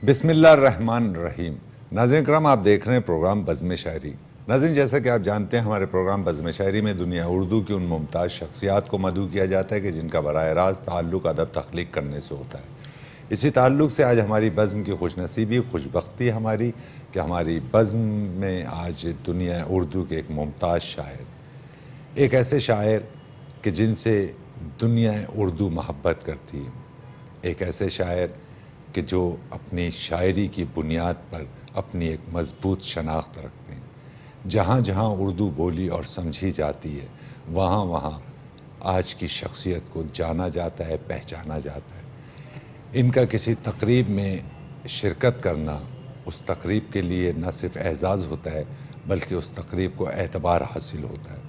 بسم اللہ الرحمن الرحیم۔ ناظرین کرام، آپ دیکھ رہے ہیں پروگرام بزم شاعری۔ ناظرین، جیسا کہ آپ جانتے ہیں، ہمارے پروگرام بزم شاعری میں دنیا اردو کی ان ممتاز شخصیات کو مدعو کیا جاتا ہے کہ جن کا براہ راست تعلق ادب تخلیق کرنے سے ہوتا ہے۔ اسی تعلق سے آج ہماری بزم کی خوش نصیبی، خوش بختی ہماری کہ ہماری بزم میں آج دنیا اردو کے ایک ممتاز شاعر، ایک ایسے شاعر کہ جن سے دنیا اردو محبت کرتی ہے، ایک ایسے شاعر کہ جو اپنی شاعری کی بنیاد پر اپنی ایک مضبوط شناخت رکھتے ہیں۔ جہاں جہاں اردو بولی اور سمجھی جاتی ہے، وہاں وہاں آج کی شخصیت کو جانا جاتا ہے، پہچانا جاتا ہے۔ ان کا کسی تقریب میں شرکت کرنا اس تقریب کے لیے نہ صرف اعزاز ہوتا ہے بلکہ اس تقریب کو اعتبار حاصل ہوتا ہے،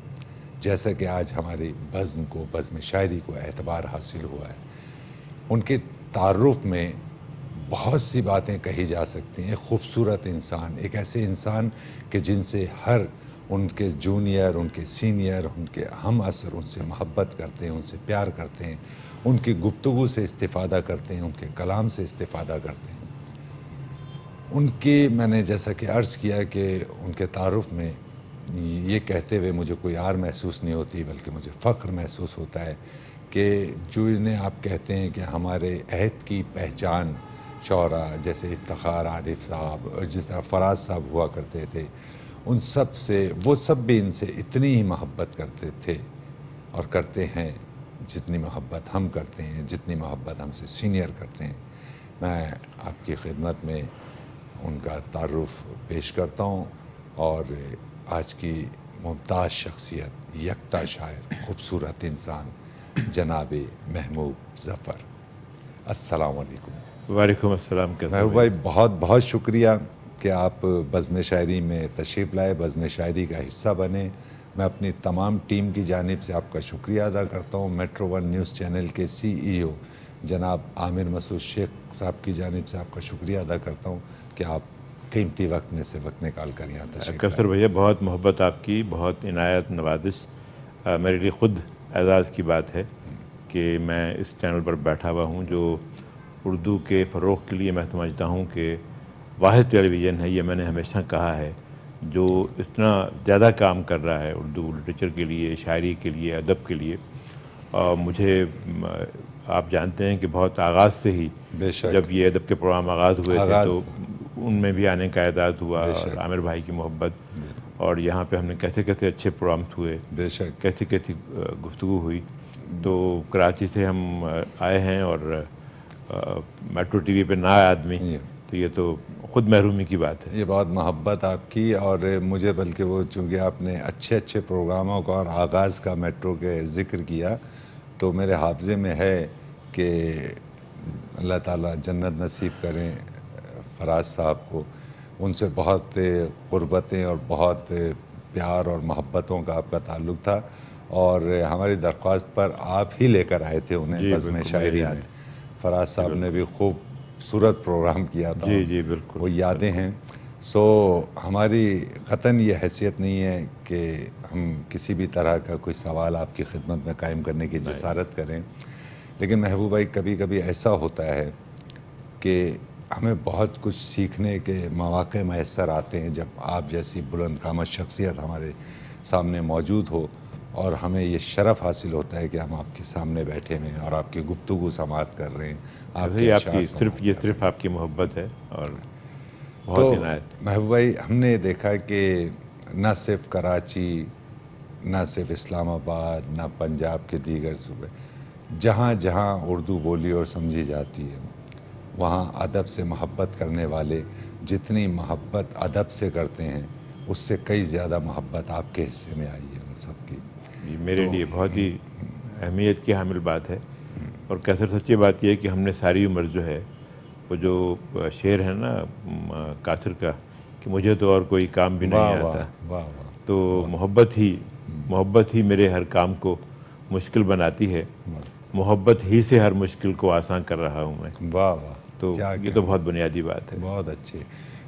جیسا کہ آج ہماری بزم کو، بزم شاعری کو اعتبار حاصل ہوا ہے۔ ان کے تعارف میں بہت سی باتیں کہی جا سکتی ہیں۔ ایک خوبصورت انسان، ایک ایسے انسان کہ جن سے ہر ان کے جونیئر، ان کے سینئر، ان کے ہم عصر ان سے محبت کرتے ہیں، ان سے پیار کرتے ہیں، ان کی گفتگو سے استفادہ کرتے ہیں، ان کے کلام سے استفادہ کرتے ہیں۔ ان کی میں نے جیسا کہ عرض کیا کہ ان کے تعارف میں یہ کہتے ہوئے مجھے کوئی عار محسوس نہیں ہوتی بلکہ مجھے فخر محسوس ہوتا ہے کہ جو انہیں آپ کہتے ہیں کہ ہمارے عہد کی پہچان شعراء جیسے افتخار عارف صاحب اور جس طرح فراز صاحب ہوا کرتے تھے، ان سب سے وہ سب بھی ان سے اتنی ہی محبت کرتے تھے اور کرتے ہیں جتنی محبت ہم کرتے ہیں، جتنی محبت ہم سے سینئر کرتے ہیں۔ میں آپ کی خدمت میں ان کا تعارف پیش کرتا ہوں اور آج کی ممتاز شخصیت، یکتا شاعر، خوبصورت انسان جناب محبوب ظفر۔ السلام علیکم۔ وعلیکم السلام۔ محبوب بھائی، بہت بہت شکریہ کہ آپ بزم شاعری میں تشریف لائے، بزم شاعری کا حصہ بنے۔ میں اپنی تمام ٹیم کی جانب سے آپ کا شکریہ ادا کرتا ہوں۔ میٹرو ون نیوز چینل کے CEO جناب عامر مسعود شیخ صاحب کی جانب سے آپ کا شکریہ ادا کرتا ہوں کہ آپ قیمتی وقت میں سے وقت نکال کر یہاں تشریف کوثر بھیا، بہت محبت آپ کی، بہت عنایت نوازش۔ میرے لیے خود اعزاز کی بات ہے کہ میں اس چینل پر بیٹھا ہوا ہوں جو اردو کے فروغ کے لیے میں سمجھتا ہوں کہ واحد ٹیلی ویژن ہے۔ یہ میں نے ہمیشہ کہا ہے، جو اتنا زیادہ کام کر رہا ہے اردو لٹریچر کے لیے، شاعری کے لیے، ادب کے لیے۔ مجھے آپ جانتے ہیں کہ بہت آغاز سے ہی بے شک جب یہ ادب کے پروگرام آغاز ہوئے تھے تو ان میں بھی آنے کا اعزاز ہوا، اور عامر بھائی کی محبت، اور یہاں پہ ہم نے کیسے کیسے اچھے پروگرامس ہوئے، بے شک کیسی کیسی گفتگو ہوئی۔ تو کراچی سے ہم آئے ہیں اور میٹرو ٹی وی پہ نہ آئے آدمی تو یہ تو خود محرومی کی بات ہے۔ یہ بہت محبت آپ کی، اور مجھے بلکہ وہ چونکہ آپ نے اچھے اچھے پروگراموں کا اور آغاز کا میٹرو کے ذکر کیا تو میرے حافظے میں ہے کہ اللہ تعالیٰ جنت نصیب کریں فراز صاحب کو، ان سے بہت قربتیں اور بہت پیار اور محبتوں کا آپ کا تعلق تھا، اور ہماری درخواست پر آپ ہی لے کر آئے تھے انہیں بزم شاعری میں۔ فراز صاحب نے بھی خوبصورت پروگرام کیا تھا، جی بالکل، وہ یادیں ہیں۔ ہماری قطعاً یہ حیثیت نہیں ہے کہ ہم کسی بھی طرح کا کوئی سوال آپ کی خدمت میں قائم کرنے کی جسارت کریں، لیکن محبوب بھائی کبھی کبھی ایسا ہوتا ہے کہ ہمیں بہت کچھ سیکھنے کے مواقع میسر آتے ہیں جب آپ جیسی بلند قامت شخصیت ہمارے سامنے موجود ہو، اور ہمیں یہ شرف حاصل ہوتا ہے کہ ہم آپ کے سامنے بیٹھے ہیں اور آپ کی گفتگو سماعت کر رہے ہیں، آپ کے اشعار سماعت یہ صرف آپ کی محبت ہے اور تو بہت عنایت۔ محبوب بھائی، ہم نے دیکھا کہ نہ صرف کراچی، نہ صرف اسلام آباد، نہ پنجاب کے دیگر صوبے، جہاں جہاں اردو بولی اور سمجھی جاتی ہے وہاں ادب سے محبت کرنے والے جتنی محبت ادب سے کرتے ہیں اس سے کئی زیادہ محبت آپ کے حصے میں آئی ہے ان سب کی۔ میرے لیے بہت ہی اہمیت کی حامل بات ہے، اور کیسر سچی بات یہ ہے کہ ہم نے ساری عمر جو ہے وہ جو شعر ہے نا کاثر کا کہ مجھے تو اور کوئی کام بھی نہیں آتا، واہ واہ، تو محبت ہی میرے ہر کام کو مشکل بناتی ہے، محبت ہی سے ہر مشکل کو آسان کر رہا ہوں میں۔ واہ واہ، تو یہ تو بہت بنیادی بات ہے۔ بہت اچھے۔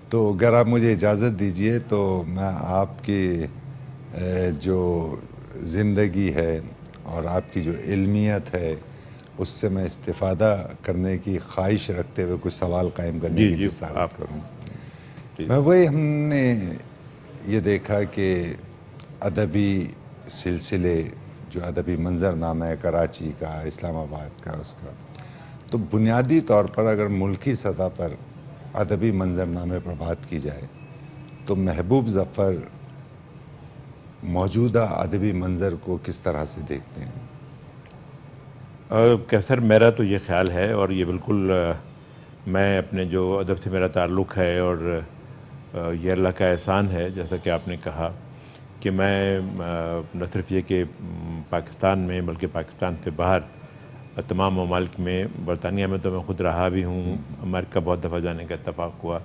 تو اگر آپ مجھے اجازت دیجئے تو میں آپ کی جو زندگی ہے اور آپ کی جو علمیت ہے اس سے میں استفادہ کرنے کی خواہش رکھتے ہوئے کچھ سوال قائم کرنے کی جسارت کروں. میں وہی ہم نے یہ دیکھا کہ ادبی سلسلے جو ادبی منظر نامہ ہے کراچی کا، اسلام آباد کا، اس کا تو بنیادی طور پر اگر ملکی سطح پر ادبی منظر نامے پر بات کی جائے تو محبوب ظفر موجودہ ادبی منظر کو کس طرح سے دیکھتے ہیں؟ کیسر میرا تو یہ خیال ہے، اور یہ بالکل میں اپنے جو ادب سے میرا تعلق ہے اور یہ اللہ کا احسان ہے، جیسا کہ آپ نے کہا کہ میں نہ صرف یہ کہ پاکستان میں بلکہ پاکستان سے باہر تمام ممالک میں، برطانیہ میں تو میں خود رہا بھی ہوں، امریکہ بہت دفعہ جانے کا اتفاق ہوا،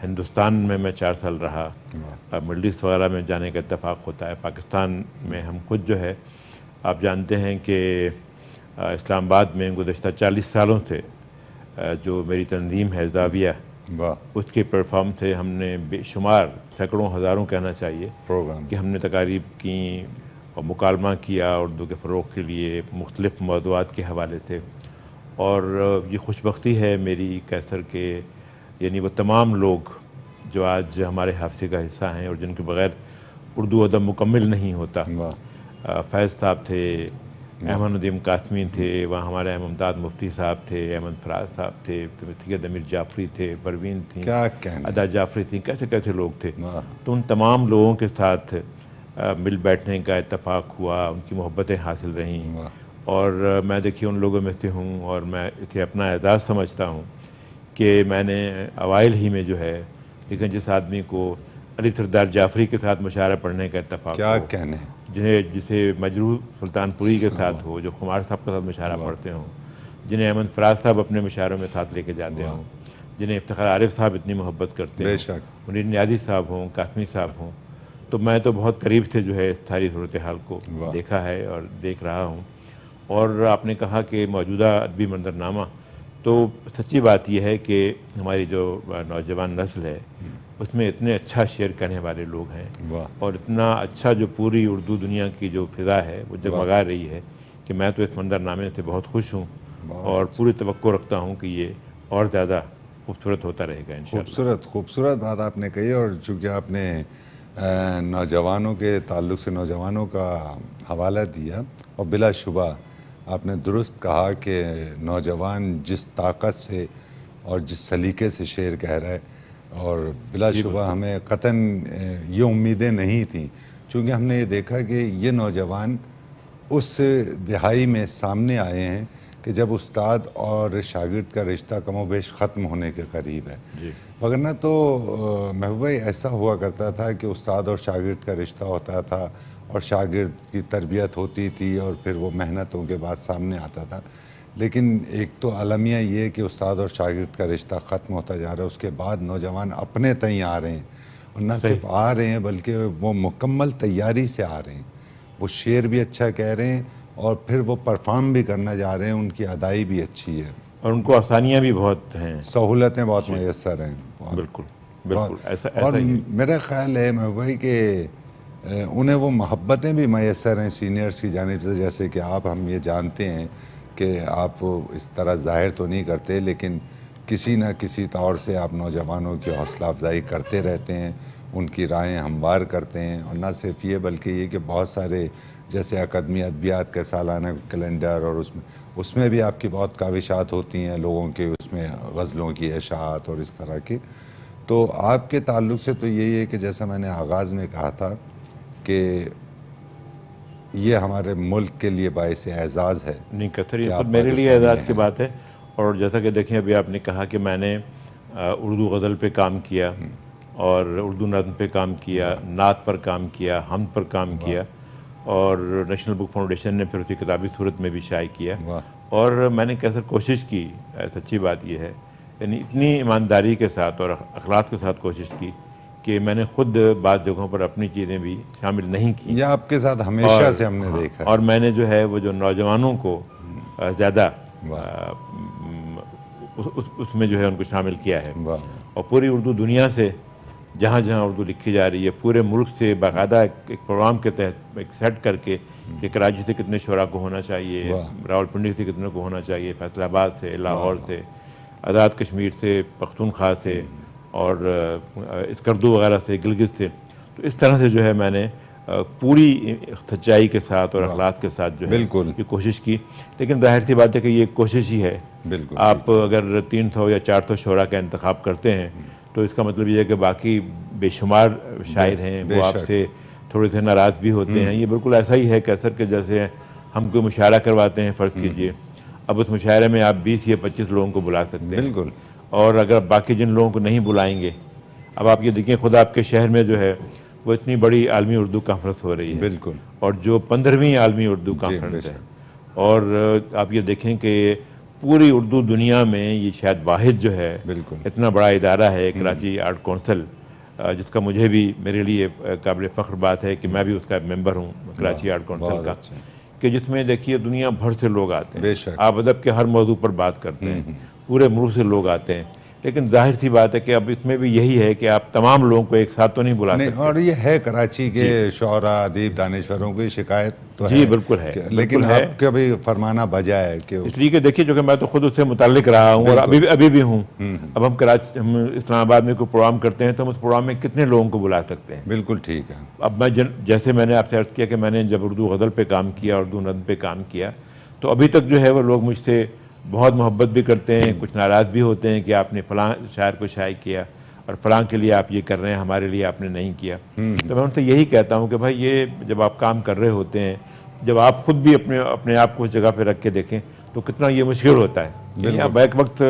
ہندوستان میں 4 سال رہا، مڈل ایسٹ وغیرہ میں جانے کا اتفاق ہوتا ہے. پاکستان میں ہم خود جو ہے آپ جانتے ہیں کہ اسلام آباد میں گزشتہ 40 سالوں سے جو میری تنظیم ہے زاویہ، اس کے پلیٹفارم سے ہم نے بے شمار سینکڑوں ہزاروں کہنا چاہیے پروگرام کہ ہم نے تقاریب کی اور مکالمہ کیا اردو کے فروغ کے لیے مختلف موضوعات کے حوالے سے. اور یہ خوش بختی ہے میری کیسر کے یعنی وہ تمام لوگ جو آج ہمارے حافظے کا حصہ ہیں اور جن کے بغیر اردو ادب مکمل نہیں ہوتا. فیض صاحب تھے، احمد ندیم قاسمی تھے، وہاں ہمارے ممتاز مفتی صاحب تھے، احمد فراز صاحب تھے، سید امیر جعفری تھے، پروین تھیں، ادا جعفری تھیں، کیسے کیسے لوگ تھے. تو ان تمام لوگوں کے ساتھ مل بیٹھنے کا اتفاق ہوا، ان کی محبتیں حاصل رہیں. اور میں دیکھیے ان لوگوں میں سے ہوں اور میں اسے اپنا اعزاز سمجھتا ہوں کہ میں نے اوائل ہی میں جو ہے لیکن جس آدمی کو علی سردار جعفری کے ساتھ مشاعرہ پڑھنے کا اتفاق کیا ہو، کہنے جسے مجروح سلطان پوری کے ساتھ ہو، جو خمار صاحب کے ساتھ مشاعرہ پڑھتے ہوں، جنہیں احمد فراز صاحب اپنے مشاعروں میں ساتھ لے کے جاتے ہوں، جنہیں افتخار عارف صاحب اتنی محبت کرتے ہیں، منیر نیازی صاحب ہوں، قاسمی صاحب ہوں. تو میں تو بہت قریب سے جو ہے اس ساری صورتحال کو دیکھا ہے اور دیکھ رہا ہوں. اور آپ نے کہا کہ موجودہ ادبی منظرنامہ، تو سچی بات یہ ہے کہ ہماری جو نوجوان نسل ہے اس میں اتنے اچھا شعر کہنے والے لوگ ہیں اور اتنا اچھا جو پوری اردو دنیا کی جو فضا ہے وہ جگمگا رہی ہے کہ میں تو اس منظرنامے سے بہت خوش ہوں اور پوری توقع رکھتا ہوں کہ یہ اور زیادہ خوبصورت ہوتا رہے گا انشاءاللہ. خوبصورت بات آپ نے کہی. اور چونکہ آپ نے نوجوانوں کے تعلق سے نوجوانوں کا حوالہ دیا، اور بلا شبہ آپ نے درست کہا کہ نوجوان جس طاقت سے اور جس سلیقے سے شعر کہہ رہا ہے، اور بلا شبہ ہمیں قطعاً یہ امیدیں نہیں تھیں، چونکہ ہم نے یہ دیکھا کہ یہ نوجوان اس دہائی میں سامنے آئے ہیں کہ جب استاد اور شاگرد کا رشتہ کم و بیش ختم ہونے کے قریب ہے. وگرنہ تو محبوب ایسا ہوا کرتا تھا کہ استاد اور شاگرد کا رشتہ ہوتا تھا اور شاگرد کی تربیت ہوتی تھی اور پھر وہ محنتوں کے بعد سامنے آتا تھا. لیکن ایک تو المیہ یہ کہ استاد اور شاگرد کا رشتہ ختم ہوتا جا رہا ہے، اس کے بعد نوجوان اپنے تئیں آ رہے ہیں، اور نہ صرف آ رہے ہیں بلکہ وہ مکمل تیاری سے آ رہے ہیں. وہ شعر بھی اچھا کہہ رہے ہیں اور پھر وہ پرفارم بھی کرنا جا رہے ہیں، ان کی ادائی بھی اچھی ہے اور ان کو آسانیاں بھی بہت ہیں، سہولتیں بہت میسر ہیں. بالکل بالکل ایسا اور ہی میرا خیال ہے محبوب کہ انہیں وہ محبتیں بھی میسر ہیں سینئرز کی جانب سے. جیسے کہ آپ، ہم یہ جانتے ہیں کہ آپ اس طرح ظاہر تو نہیں کرتے لیکن کسی نہ کسی طور سے آپ نوجوانوں کی حوصلہ افزائی کرتے رہتے ہیں، ان کی رائیں ہموار کرتے ہیں. اور نہ صرف یہ بلکہ یہ کہ بہت سارے جیسے اکیڈمی ادبیات کا سالانہ کیلنڈر، اور اس میں بھی آپ کی بہت کاوشات ہوتی ہیں لوگوں کے، اس میں غزلوں کی اشاعت اور اس طرح کی. تو آپ کے تعلق سے تو یہی ہے کہ جیسا میں نے آغاز میں کہا تھا کہ یہ ہمارے ملک کے لیے باعث اعزاز ہے. نہیں کتر یہ خود میرے لیے اعزاز کی بات ہے. اور جیسا کہ دیکھیں ابھی آپ نے کہا کہ میں نے اردو غزل پہ کام کیا اور اردو نظم پہ کام کیا، نعت پر کام کیا، حمد پر کام کیا، اور نیشنل بک فاؤنڈیشن نے پھر اسی کتابی صورت میں بھی شائع کیا. اور میں نے کیسے کوشش کی، سچی بات یہ ہے، یعنی اتنی ایمانداری کے ساتھ اور اخلاق کے ساتھ کوشش کی کہ میں نے خود بعض جگہوں پر اپنی چیزیں بھی شامل نہیں کی. یہ آپ کے ساتھ ہمیشہ سے ہم نے دیکھا. اور میں نے جو ہے وہ جو نوجوانوں کو زیادہ اس میں جو ہے ان کو شامل کیا ہے. اور پوری اردو دنیا سے جہاں جہاں اردو لکھی جا رہی ہے، پورے ملک سے باقاعدہ ایک پروگرام کے تحت ایک سیٹ کر کے کہ کراچی سے کتنے شعراء کو ہونا چاہیے، راولپنڈی سے کتنے کو ہونا چاہیے، فیصل آباد سے، لاہور سے، آزاد کشمیر سے، پختونخوا سے، اور اسکردو وغیرہ سے، گلگت سے. تو اس طرح سے جو ہے میں نے پوری سچائی کے ساتھ اور اخلاق کے ساتھ جو ہے بالکل یہ کوشش کی. لیکن ظاہر سی بات ہے کہ یہ کوشش ہی ہے. بالکل آپ اگر 300 یا 400 شعراء کا انتخاب کرتے ہیں تو اس کا مطلب یہ ہے کہ باقی بے شمار شاعر ہیں وہ آپ سے تھوڑے سے ناراض بھی ہوتے ہیں. یہ بالکل ایسا ہی ہے کیسر کہ جیسے ہم کوئی مشاعرہ کرواتے ہیں، فرض کیجئے اب اس مشاعرے میں آپ 20 یا 25 لوگوں کو بلا سکتے ہیں، بالکل اور اگر باقی جن لوگوں کو نہیں بلائیں گے، اب آپ یہ دیکھیں خود آپ کے شہر میں جو ہے وہ اتنی بڑی عالمی اردو کانفرنس ہو رہی ہے، بالکل اور جو 15ویں عالمی اردو کانفرنس ہے، اور آپ یہ دیکھیں کہ پوری اردو دنیا میں یہ شاید واحد جو ہے بالکل اتنا بڑا ادارہ ہے کراچی آرٹ کونسل، جس کا مجھے بھی میرے لیے قابل فخر بات ہے کہ میں بھی اس کا ممبر ہوں کراچی آرٹ کونسل کا، کہ جس میں دیکھیے دنیا بھر سے لوگ آتے ہیں. بے شک آپ ادب کے ہر موضوع پر بات کرتے ہیں، پورے ملک سے لوگ آتے ہیں. لیکن ظاہر سی بات ہے کہ اب اس میں بھی یہی ہے کہ آپ تمام لوگوں کو ایک ساتھ تو نہیں بلا سکتے. اور یہ ہے کراچی کے شعراء ادیب دانشوروں کی شکایت تو ہے، جی بالکل ہے، لیکن آپ کا بھی فرمانا بجا ہے کہ اس لیے کہ دیکھیے جو کہ میں تو خود اس سے متعلق رہا ہوں اور ابھی بھی ہوں. اب ہم اسلام آباد میں کوئی پروگرام کرتے ہیں تو ہم اس پروگرام میں کتنے لوگوں کو بلا سکتے ہیں. بالکل ٹھیک ہے. اب میں جیسے میں نے آپ سے عرض کیا کہ میں نے جب اردو غزل پہ کام کیا، اردو نظم پہ کام کیا، تو ابھی تک جو ہے وہ لوگ مجھ سے بہت محبت بھی کرتے ہیں، کچھ ناراض بھی ہوتے ہیں کہ آپ نے فلاں شاعر کو شائع کیا اور فلاں کے لیے آپ یہ کر رہے ہیں، ہمارے لیے آپ نے نہیں کیا. تو میں ان سے یہی کہتا ہوں کہ بھائی یہ جب آپ کام کر رہے ہوتے ہیں، جب آپ خود بھی اپنے آپ کو اس جگہ پہ رکھ کے دیکھیں تو کتنا یہ مشکل ہوتا ہے کہ آپ ایک وقت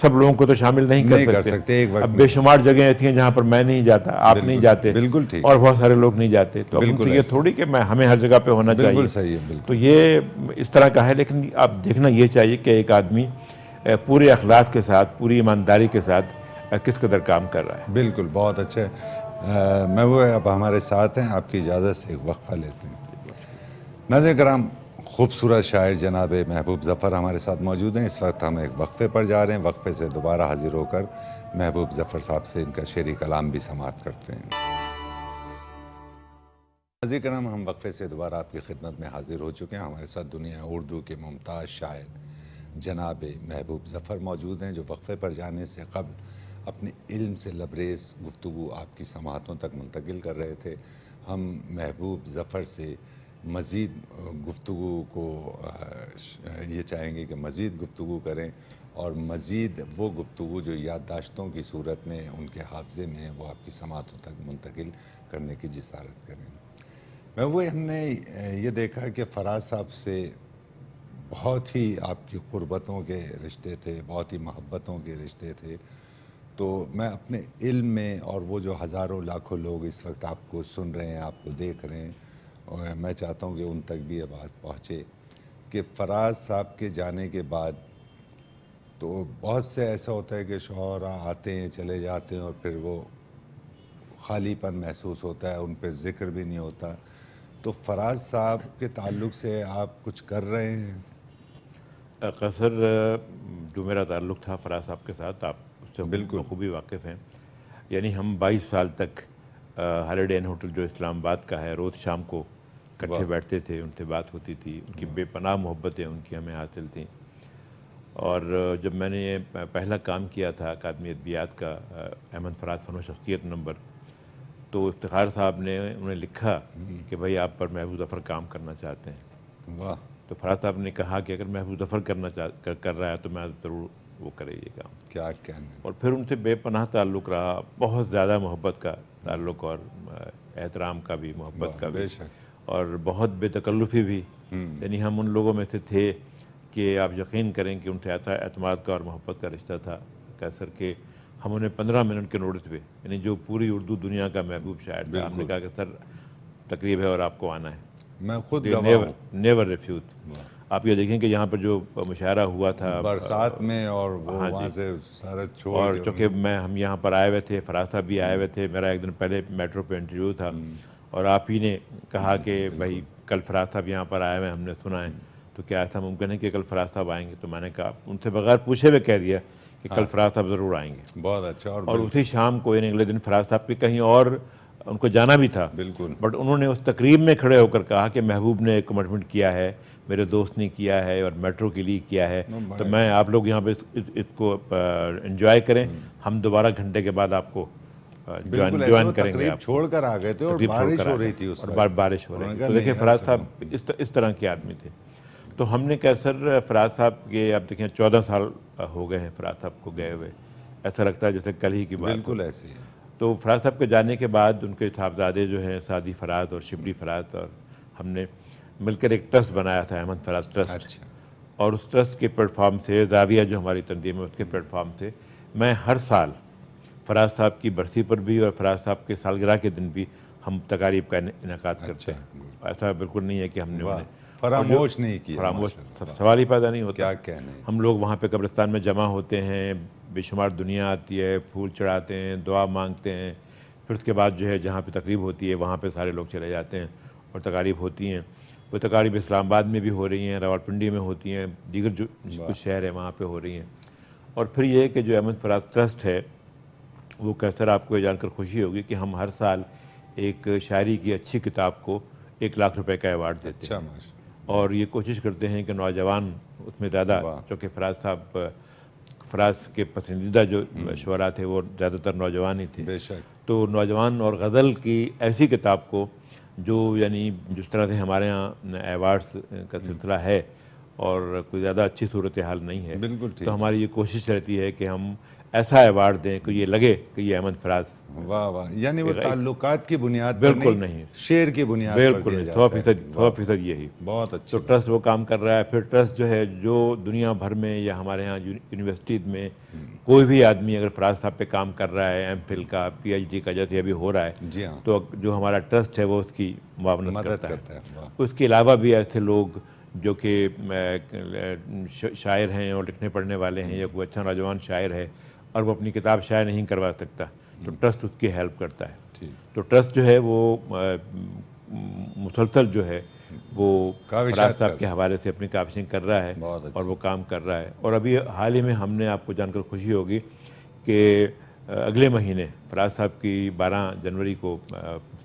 سب لوگوں کو تو شامل نہیں کر سکتے. اب بے شمار جگہیں ایسی ہیں جہاں پر میں نہیں جاتا، آپ نہیں جاتے، بالکل ٹھیک، اور بہت سارے لوگ نہیں جاتے. تو اب ان سے یہ تھوڑی کہ ہمیں ہر جگہ پہ ہونا چاہیے. بالکل صحیح ہے، بالکل. تو یہ اس طرح کا ہے. لیکن آپ دیکھنا یہ چاہیے کہ ایک آدمی پورے اخلاق کے ساتھ، پوری ایمانداری کے ساتھ کس قدر کام کر رہا ہے. بالکل بہت اچھا. محبوب اب ہمارے ساتھ ہیں، آپ کی اجازت سے ایک وقفہ لیتے ہیں. ناظرین کرام، خوبصورت شاعر جناب محبوب ظفر ہمارے ساتھ موجود ہیں. اس وقت ہم ایک وقفے پر جا رہے ہیں. وقفے سے دوبارہ حاضر ہو کر محبوب ظفر صاحب سے ان کا شعری کلام بھی سماعت کرتے ہیں. ناظرین کرام، ہم وقفے سے دوبارہ آپ کی خدمت میں حاضر ہو چکے ہیں. ہمارے ساتھ دنیا اردو کے ممتاز شاعر جناب محبوب ظفر موجود ہیں، جو وقفے پر جانے سے قبل اپنے علم سے لبریز گفتگو آپ کی سماعتوں تک منتقل کر رہے تھے. ہم محبوب ظفر سے مزید گفتگو کو یہ چاہیں گے کہ مزید گفتگو کریں، اور مزید وہ گفتگو جو یادداشتوں کی صورت میں ان کے حافظے میں وہ آپ کی سماعتوں تک منتقل کرنے کی جسارت کریں. ہم نے یہ دیکھا کہ فراز صاحب سے بہت ہی آپ کی قربتوں کے رشتے تھے، بہت ہی محبتوں کے رشتے تھے. تو میں اپنے علم میں، اور وہ جو ہزاروں لاکھوں لوگ اس وقت آپ کو سن رہے ہیں، آپ کو دیکھ رہے ہیں، اور میں چاہتا ہوں کہ ان تک بھی یہ بات پہنچے کہ فراز صاحب کے جانے کے بعد تو بہت سے ایسا ہوتا ہے کہ شعراء آتے ہیں چلے جاتے ہیں اور پھر وہ خالی پن محسوس ہوتا ہے، ان پہ ذکر بھی نہیں ہوتا. تو فراز صاحب کے تعلق سے آپ کچھ کر رہے ہیں؟ قصر جو میرا تعلق تھا فراز صاحب کے ساتھ، آپ اس سے بخوبی واقف ہیں. یعنی ہم 22 سال تک ہالیڈے ان ہوٹل جو اسلام آباد کا ہے، روز شام کو اکٹھے بیٹھتے تھے، ان سے بات ہوتی تھی. ان کی بے پناہ محبتیں ان کی ہمیں حاصل تھیں. اور جب میں نے یہ پہلا کام کیا تھا اکادمی ادبیات کا، احمد فراز فن و شخصیت نمبر، تو افتخار صاحب نے انہیں لکھا کہ بھائی آپ پر محبوب ظفر کام کرنا چاہتے ہیں. واہ. تو فراز صاحب نے کہا کہ اگر محبوب ظفر کر رہا ہے تو میں ضرور وہ کرے یہ کام. کیا کہنا. اور پھر ان سے بے پناہ تعلق رہا، بہت زیادہ محبت کا تعلق، اور احترام کا بھی، محبت کا بھی، اور بہت بے تکلفی بھی. یعنی ہم ان لوگوں میں سے تھے کہ آپ یقین کریں کہ ان سے اعتماد کا اور محبت کا رشتہ تھا. کیسر کہ ہم انہیں 15 منٹ کے نوٹس پہ، یعنی جو پوری اردو دنیا کا محبوب شاعر تھا، ہم نے کہا کہ سر تقریب ہے اور آپ کو آنا ہے. میں خود گواہ ہوں. Never refuse. آپ یہ دیکھیں کہ یہاں پر جو مشاعرہ ہوا تھا برسات میں، اور وہ وہاں سے سارا چھوڑ، اور چونکہ ہم یہاں پر آئے ہوئے تھے، فراز صاحب بھی آئے ہوئے تھے، میرا ایک دن پہلے میٹرو پہ انٹرویو تھا، اور آپ ہی نے کہا کہ بھائی کل فراز صاحب یہاں پر آئے ہوئے، ہم نے سنا ہے، تو کیا ایسا ممکن ہے کہ کل فراز صاحب آئیں گے؟ تو میں نے کہا، ان سے بغیر پوچھے ہوئے کہہ دیا کہ کل فراز صاحب ضرور آئیں گے. بہت اچھا. اور اسی شام کو، یعنی اگلے دن فراز صاحب کی کہیں اور ان کو جانا بھی تھا بالکل بٹ انہوں نے اس تقریب میں کھڑے ہو کر کہا کہ محبوب نے کمٹمنٹ کیا ہے، میرے دوست نے کیا ہے اور میٹرو کے لیے کیا ہے، تو میں آپ لوگ یہاں پہ اس کو انجوائے کریں، ہم دوبارہ گھنٹے کے بعد آپ کو بالکل ایسے جوائن وہ کریں گے، تقریب آپ کو چھوڑ کر آ گئے تھے اور تقریب چھوڑ بارش کر ہو آ رہی گئے تھی اس اور وقت، بارش ہو انہوں رہی نے تھی۔ کہا تو دیکھیں نہیں فراز یار صاحب چلو۔ اس طرح کے آدمی تھے۔ تو ہم نے کہا سر فراز صاحب کے اب دیکھیں 14 سال ہو گئے ہیں فراز صاحب کو گئے ہوئے، ایسا لگتا ہے جیسے کل ہی کی بات ہو۔ بالکل ایسے ہی ہے۔ تو فراز صاحب کے جانے کے بعد ان کے صاحبزادے جو ہیں سعدی فراز اور شبلی فراز اور ہم نے مل کر ایک ٹرسٹ بنایا تھا، احمد فراز ٹرسٹ، اچھا اور اس ٹرسٹ کے پلیٹ فارم سے زاویہ جو ہماری تنظیم ہے اس کے پلیٹ فارم سے میں ہر سال فراز صاحب کی برسی پر بھی اور فراز صاحب کے سالگرہ کے دن بھی ہم تقاریب کا انعقاد کرتے ہیں۔ ایسا بالکل نہیں ہے کہ ہم نے واہ، انہیں فراموش نہیں کیا، فراموش ماشاءاللہ، واہ، سوال ہی پیدا نہیں ہوتا۔ کیا کہنے۔ ہم لوگ وہاں پہ قبرستان میں جمع ہوتے ہیں، بے شمار دنیا آتی ہے، پھول چڑھاتے ہیں، دعا مانگتے ہیں، پھر اس کے بعد جو ہے جہاں پہ تقریب ہوتی ہے وہاں پہ سارے لوگ چلے جاتے ہیں اور تقاریب ہوتی ہیں۔ وہ تقاریب اسلام آباد میں بھی ہو رہی ہیں، راولپنڈی میں ہوتی ہیں، دیگر جو کچھ شہر ہیں وہاں پہ ہو رہی ہیں۔ اور پھر یہ کہ جو احمد فراز ٹرسٹ ہے وہ کیسر آپ کو یہ جان کر خوشی ہوگی کہ ہم ہر سال ایک شاعری کی اچھی کتاب کو 1 لاکھ روپے کا ایوارڈ دیتے اچھا ہیں، ماشاءاللہ، اور یہ کوشش کرتے ہیں کہ نوجوان اس میں زیادہ، واہ، چونکہ فراز کے پسندیدہ جو شعراء تھے وہ زیادہ تر نوجوان ہی تھے، بے شک، تو نوجوان اور غزل کی ایسی کتاب کو جو یعنی جس طرح سے ہمارے ہاں ایوارڈس کا سلسلہ ہے اور کوئی زیادہ اچھی صورتحال نہیں ہے، بالکل ٹھیک، تو ہماری یہ کوشش رہتی ہے کہ ہم ایسا ایوارڈ دیں کہ یہ لگے کہ یہ احمد فراز واہ واہ، یعنی وہ تعلقات کی بنیاد پر بالکل نہیں، نہیں، شعر کی بنیاد پر بالکل دیا نہیں، جاتا ہے۔ 100% یہی۔ بہت تو اچھی ٹرسٹ وہ کام کر رہا ہے۔ پھر ٹرسٹ جو ہے جو دنیا بھر میں یا ہمارے ہاں یونیورسٹیز میں کوئی بھی آدمی اگر فراز صاحب پہ کام کر رہا ہے، ایم فل کا، پی ایچ ڈی کا جیسے ابھی ہو رہا ہے، جی ہاں، تو جو ہمارا ٹرسٹ ہے وہ اس کی معاونت مدد کرتا ہے۔ کرتا ہے، واہ، اس کے علاوہ بھی ایسے لوگ جو کہ شاعر ہیں اور لکھنے پڑھنے والے ہیں، یا کوئی اچھا نوجوان شاعر ہے اور وہ اپنی کتاب شائع نہیں کروا سکتا تو ٹرسٹ اس کی ہیلپ کرتا ہے۔ ٹھیک، تو ٹرسٹ جو ہے وہ مسلسل جو ہے وہ فراز کاوشات صاحب کر کے حوالے سے اپنی کاوشیں کر رہا ہے بہت اور اچھا، وہ کام کر رہا ہے۔ اور ابھی حال ہی میں ہم نے، آپ کو جان کر خوشی ہوگی کہ اگلے مہینے فراز صاحب کی 12 جنوری کو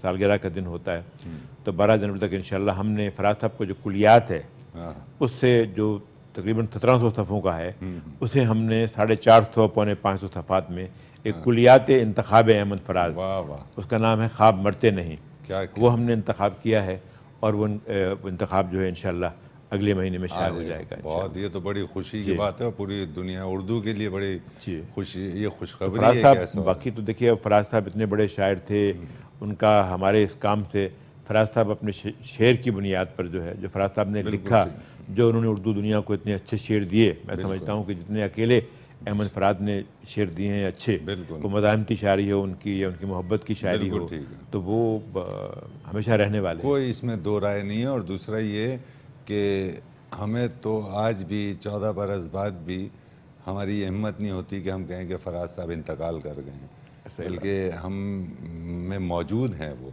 سالگرہ کا دن ہوتا ہے، تو 12 جنوری تک انشاءاللہ ہم نے فراز صاحب کو جو کلیات ہے ہاں، اس سے جو تقریباً 1700 صفحوں کا ہے اسے ہم نے 450 پونے 500 صفحات میں ایک کلیات انتخاب احمد فراز، واہ واہ، اس کا نام ہے خواب مرتے نہیں، کیا وہ ہم نے انتخاب کیا ہے، اور وہ انتخاب جو ہے انشاءاللہ اگلے مہینے میں شائع ہو جائے گا۔ بہت، یہ تو بڑی خوشی کی بات ہے اور پوری دنیا اردو کے لیے بڑی جی، خوشی، یہ خوشخبری فراز ہے کہ صاحب ایسا ہو رہا ہے۔ باقی تو دیکھیے فراز صاحب اتنے بڑے شاعر تھے، ان کا ہمارے اس کام سے فراز صاحب اپنے شعر کی بنیاد پر جو ہے، جو فراز صاحب نے لکھا، جو انہوں نے اردو دنیا کو اتنے اچھے شعر دیے، میں سمجھتا ہوں کہ جتنے اکیلے احمد فراز نے شعر دیے ہیں اچھے، بالکل، وہ مزاحمتی شاعری ہو ان کی یا ان کی محبت کی شاعری بالکل ہو، ٹھیک ہے، تو وہ ہمیشہ رہنے والے ہیں۔ کوئی اس میں دو رائے نہیں ہے۔ اور دوسرا یہ کہ ہمیں تو آج بھی 14 برس بعد بھی ہماری ہمت نہیں ہوتی کہ ہم کہیں کہ فراز صاحب انتقال کر گئے ہیں، بلکہ ہم میں موجود ہیں وہ،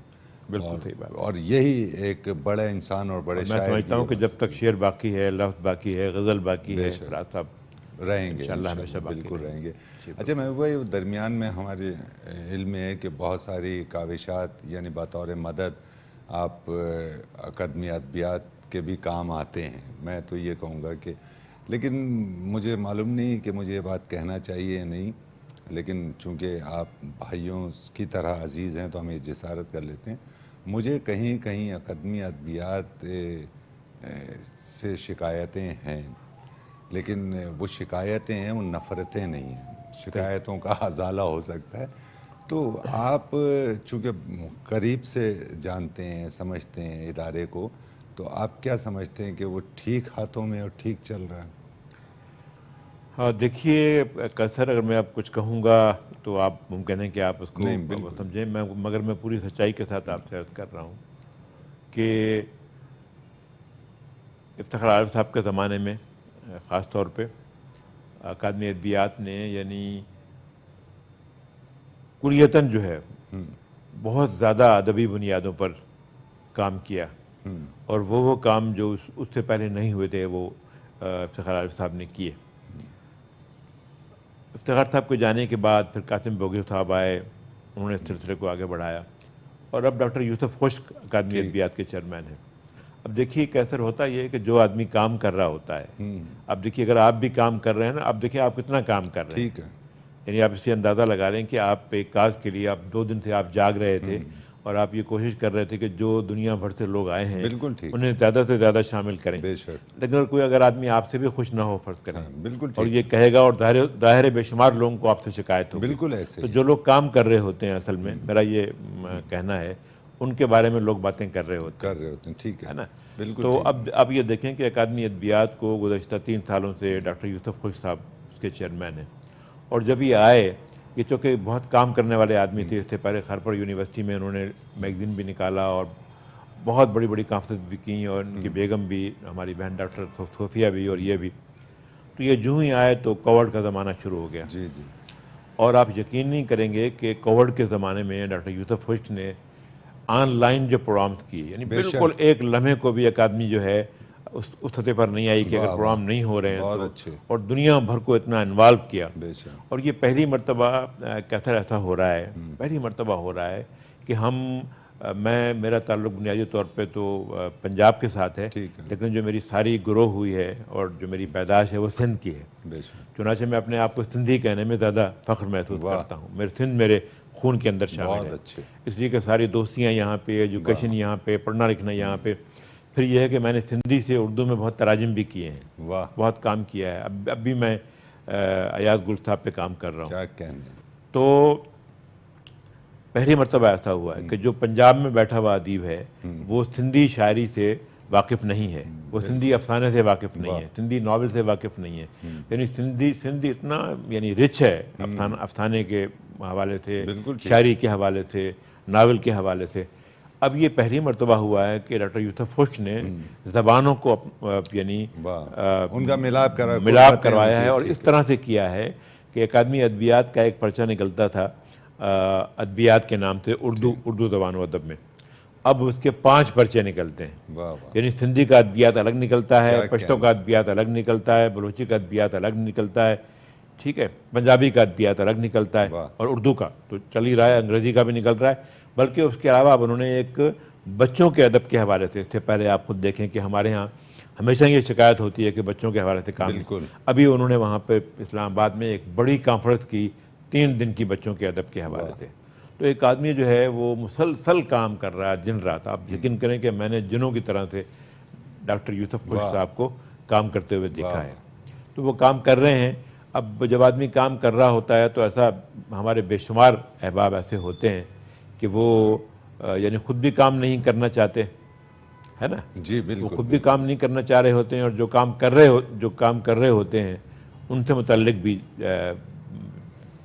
بالکل صحیح بات۔ اور یہی ایک بڑے انسان اور بڑے میں شاعر سمجھتا ہوں کہ کی جب تک شعر باقی ہے، لفظ باقی ہے، غزل باقی ہے، شک، فراز صاحب رہیں گے انشاءاللہ انشاءاللہ، ہمیشہ باقی بالکل رہیں گے۔ جی، اچھا، میں وہی درمیان میں ہمارے علم میں ہے کہ بہت ساری کاوشات یعنی بطور مدد آپ اکادمی ادبیات کے بھی کام آتے ہیں، میں تو یہ کہوں گا کہ، لیکن مجھے معلوم نہیں کہ مجھے یہ بات کہنا چاہیے یا نہیں، لیکن چونکہ آپ بھائیوں کی طرح عزیز ہیں تو ہم یہ جسارت کر لیتے ہیں، مجھے کہیں کہیں اکادمی ادبیات سے شکایتیں ہیں، لیکن وہ شکایتیں ہیں، وہ نفرتیں نہیں ہیں، شکایتوں کا ازالہ ہو سکتا ہے۔ تو آپ چونکہ قریب سے جانتے ہیں، سمجھتے ہیں ادارے کو، تو آپ کیا سمجھتے ہیں کہ وہ ٹھیک ہاتھوں میں اور ٹھیک چل رہا ہے؟ ہاں دیکھیے کیسر، اگر میں اب کچھ کہوں گا تو آپ ممکن ہے کہ آپ اس کو نہیں، بالکل، سمجھیں، مگر میں پوری سچائی کے ساتھ آپ سے عرض کر رہا ہوں کہ افتخار عارف صاحب کے زمانے میں خاص طور پہ اکادمی ادبیات نے یعنی کلیتاً جو ہے بہت زیادہ ادبی بنیادوں پر کام کیا، اور وہ کام جو اس سے پہلے نہیں ہوئے تھے وہ افتخار عارف صاحب نے کیے۔ افتخار صاحب کو جانے کے بعد پھر قاسم بوگی صاحب آئے، انہوں نے اس سلسلے کو آگے بڑھایا، اور اب ڈاکٹر یوسف خشک اکادمی ادبیات کے چیئرمین ہیں۔ اب دیکھیے کیسر ہوتا یہ ہے کہ جو آدمی کام کر رہا ہوتا ہے، اب دیکھیے اگر آپ بھی کام کر رہے ہیں نا، اب دیکھیے آپ کتنا کام کر رہے ہیں، ٹھیک ہے، یعنی آپ اسے اندازہ لگا لیں کہ آپ ایک کاز کے لیے آپ 2 دن سے آپ جاگ رہے تھے اور آپ یہ کوشش کر رہے تھے کہ جو دنیا بھر سے لوگ آئے ہیں بالکل ٹھیک، انہیں زیادہ سے زیادہ شامل کریں، بے شک، لیکن اگر آدمی آپ سے بھی خوش نہ ہو فرض کریں ہاں بالکل اور ٹھیک، یہ کہے گا اور ظاہر بے شمار لوگوں کو آپ سے شکایت ہوگی، بالکل ایسے تو ہی جو لوگ کام کر رہے ہوتے ہیں اصل میں میرا یہ کہنا ہے ان کے بارے میں لوگ باتیں کر رہے ہوتے کر رہے ہوتے ہیں، ٹھیک ہے نا۔ بالکل تو ٹھیک، اب یہ دیکھیں کہ اکادمی ادبیات کو گزشتہ 3 سالوں سے ڈاکٹر یوسف خشک صاحب اس کے چیئرمین ہیں، اور جب یہ آئے، یہ چونکہ بہت کام کرنے والے آدمی تھے، اس سے پہلے خرپر یونیورسٹی میں انہوں نے میگزین بھی نکالا اور بہت بڑی بڑی کانفرنس بھی کیں، اور ان کی بیگم بھی، ہماری بہن ڈاکٹر صوفیہ بھی، اور یہ بھی، تو یہ جو ہی آئے تو کووڈ کا زمانہ شروع ہو گیا، جی جی، اور آپ یقین نہیں کریں گے کہ کووڈ کے زمانے میں ڈاکٹر یوسف خشک نے آن لائن جو پروگرامز کیے، یعنی بے بالکل شک، ایک لمحے کو بھی اکادمی جو ہے اس سطح پر نہیں آئی کہ اگر واہ واہ، پروگرام نہیں ہو رہے ہیں بہت تو، اچھے، اور دنیا بھر کو اتنا انوالو کیا، بے شک، اور یہ پہلی مرتبہ کیسا ایسا ہو رہا ہے، پہلی مرتبہ ہو رہا ہے کہ میرا تعلق بنیادی طور پہ تو پنجاب کے ساتھ ہے، ٹھیک ہے، لیکن جو میری ساری گروہ ہوئی ہے اور جو میری پیدائش ہے وہ سندھ کی ہے، بے شک، چنانچہ میں اپنے آپ کو سندھی کہنے میں زیادہ فخر محسوس واہ، کرتا ہوں، سندھ میرے خون کے اندر شامل بہت ہے، اچھے، اس لیے کہ ساری دوستیاں یہاں پہ، ایجوکیشن یہاں پہ، پڑھنا لکھنا یہاں پہ، پھر یہ ہے کہ میں نے سندھی سے اردو میں بہت تراجم بھی کیے ہیں، واہ، بہت کام کیا ہے، اب بھی میں ایاز گل صاحب پہ کام کر رہا ہوں، کیا کہنے، تو پہلی مرتبہ ایسا ہوا ہے کہ جو پنجاب میں بیٹھا ہوا ادیب ہے وہ سندھی شاعری سے واقف نہیں ہے، وہ سندھی افسانے سے واقف نہیں ہے، سندھی ناول سے واقف نہیں ہے، یعنی سندھی اتنا یعنی رچ ہے افسانے کے حوالے سے، بالکل ٹھیک، شاعری کے حوالے سے، ناول کے حوالے سے۔ اب یہ پہلی مرتبہ ہوا ہے کہ ڈاکٹر یوسف خشک نے زبانوں کو یعنی واہ، ان کا ملاپ کرا، ملاپ کروایا ہے، اور اس طرح سے کیا ہے کہ اکادمی ادبیات کا ایک پرچہ نکلتا تھا ادبیات کے نام سے اردو زبان و ادب میں، اب اس کے 5 پرچے نکلتے ہیں، واہ واہ، یعنی سندھی کا ادبیات الگ نکلتا ہے، کیا پشتو کا ادبیات الگ نکلتا ہے، بلوچی کا ادبیات الگ نکلتا ہے، ٹھیک ہے، پنجابی کا ادبیات الگ نکلتا ہے، واہ، اور اردو کا تو چل ہی رہا ہے، انگریزی کا بھی نکل رہا ہے، بلکہ اس کے علاوہ اب انہوں نے ایک بچوں کے ادب کے حوالے سے، اس سے پہلے آپ خود دیکھیں کہ ہمارے ہاں ہمیشہ یہ شکایت ہوتی ہے کہ بچوں کے حوالے سے کام نہیں، بالکل، ابھی انہوں نے وہاں پہ اسلام آباد میں ایک بڑی کانفرنس کی 3 دن کی بچوں کے ادب کے حوالے سے، تو ایک آدمی جو ہے وہ مسلسل کام کر رہا ہے دن رات، آپ یقین کریں کہ میں نے جنوں کی طرح سے ڈاکٹر یوسف خشک صاحب کو کام کرتے ہوئے دیکھا ہے، تو وہ کام کر رہے ہیں۔ اب جب آدمی کام کر رہا ہوتا ہے تو ایسا ہمارے بے شمار احباب ایسے ہوتے ہیں کہ وہ یعنی خود بھی کام نہیں کرنا چاہتے، ہے نا، جی وہ بالکل، خود بھی کام نہیں کرنا چاہ رہے ہوتے ہیں، اور جو کام کر رہے ہوتے ہیں ان سے متعلق بھی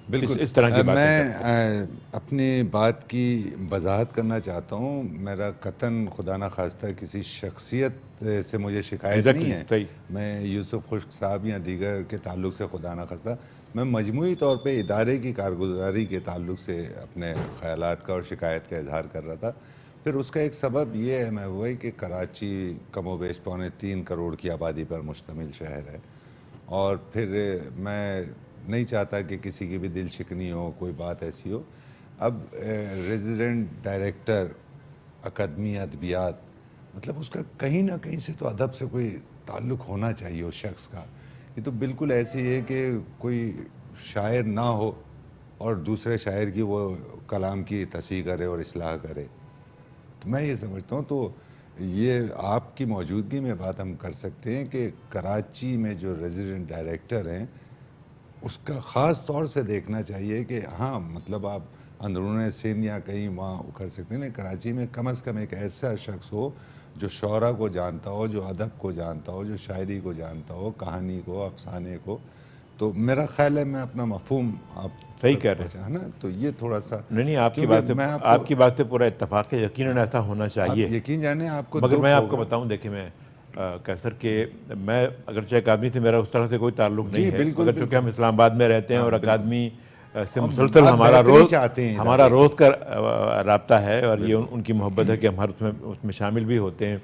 بالکل، اس طرح کی باتیں میں کرتے ہیں۔ اپنی بات کی وضاحت کرنا چاہتا ہوں، میرا قطعاً خدا نہ خواستہ کسی شخصیت سے مجھے شکایت نہیں ہے، صحیح، میں یوسف خشک صاحب یا دیگر کے تعلق سے خدا نہ خواستہ، میں مجموعی طور پہ ادارے کی کارگزاری کے تعلق سے اپنے خیالات کا اور شکایت کا اظہار کر رہا تھا۔ پھر اس کا ایک سبب یہ ہے میں وہی کہ کراچی کم و بیش 3.25 کروڑ کی آبادی پر مشتمل شہر ہے، اور پھر میں نہیں چاہتا کہ کسی کی بھی دل شکنی ہو، کوئی بات ایسی ہو۔ اب ریزیڈنٹ ڈائریکٹر اکادمی ادبیات، مطلب اس کا کہیں نہ کہیں سے تو ادب سے کوئی تعلق ہونا چاہیے اس شخص کا، یہ تو بالکل ایسی ہے کہ کوئی شاعر نہ ہو اور دوسرے شاعر کی وہ کلام کی تصحیح کرے اور اصلاح کرے، تو میں یہ سمجھتا ہوں، تو یہ آپ کی موجودگی میں بات ہم کر سکتے ہیں کہ کراچی میں جو ریزیڈنٹ ڈائریکٹر ہیں اس کا خاص طور سے دیکھنا چاہیے کہ ہاں مطلب آپ اندرون سندھ یا کہیں وہاں کر سکتے ہیں، کراچی میں کم از کم ایک ایسا شخص ہو جو شعرا کو جانتا ہو، جو ادب کو جانتا ہو، جو شاعری کو جانتا ہو، کہانی کو، افسانے کو، تو میرا خیال ہے میں اپنا مفہوم آپ صحیح کہہ رہے ہیں، ہے نا، تو یہ تھوڑا سا نہیں آپ کی کیونکہ بات سے میں آپ کی بات سے پورا اتفاق ہے، یقیناً ایسا ہونا چاہیے، آپ یقین جانیں آپ کو مگر دکھ میں آپ کو ہوگا، بتاؤں، دیکھیں میں کیسر کہ میں اگرچہ اکادمی سے میرا اس طرح سے کوئی تعلق جی نہیں ہے، بالکل مگر چونکہ ہم اسلام آباد میں رہتے ہیں اور اکادمی سے ہم مسلسل آپ ہمارا بہتری چاہتے ہیں ہمارا ادارے روز کا رابطہ ہے، اور یہ ان کی محبت ہے کہ ہم ہر اس میں شامل بھی ہوتے ہیں۔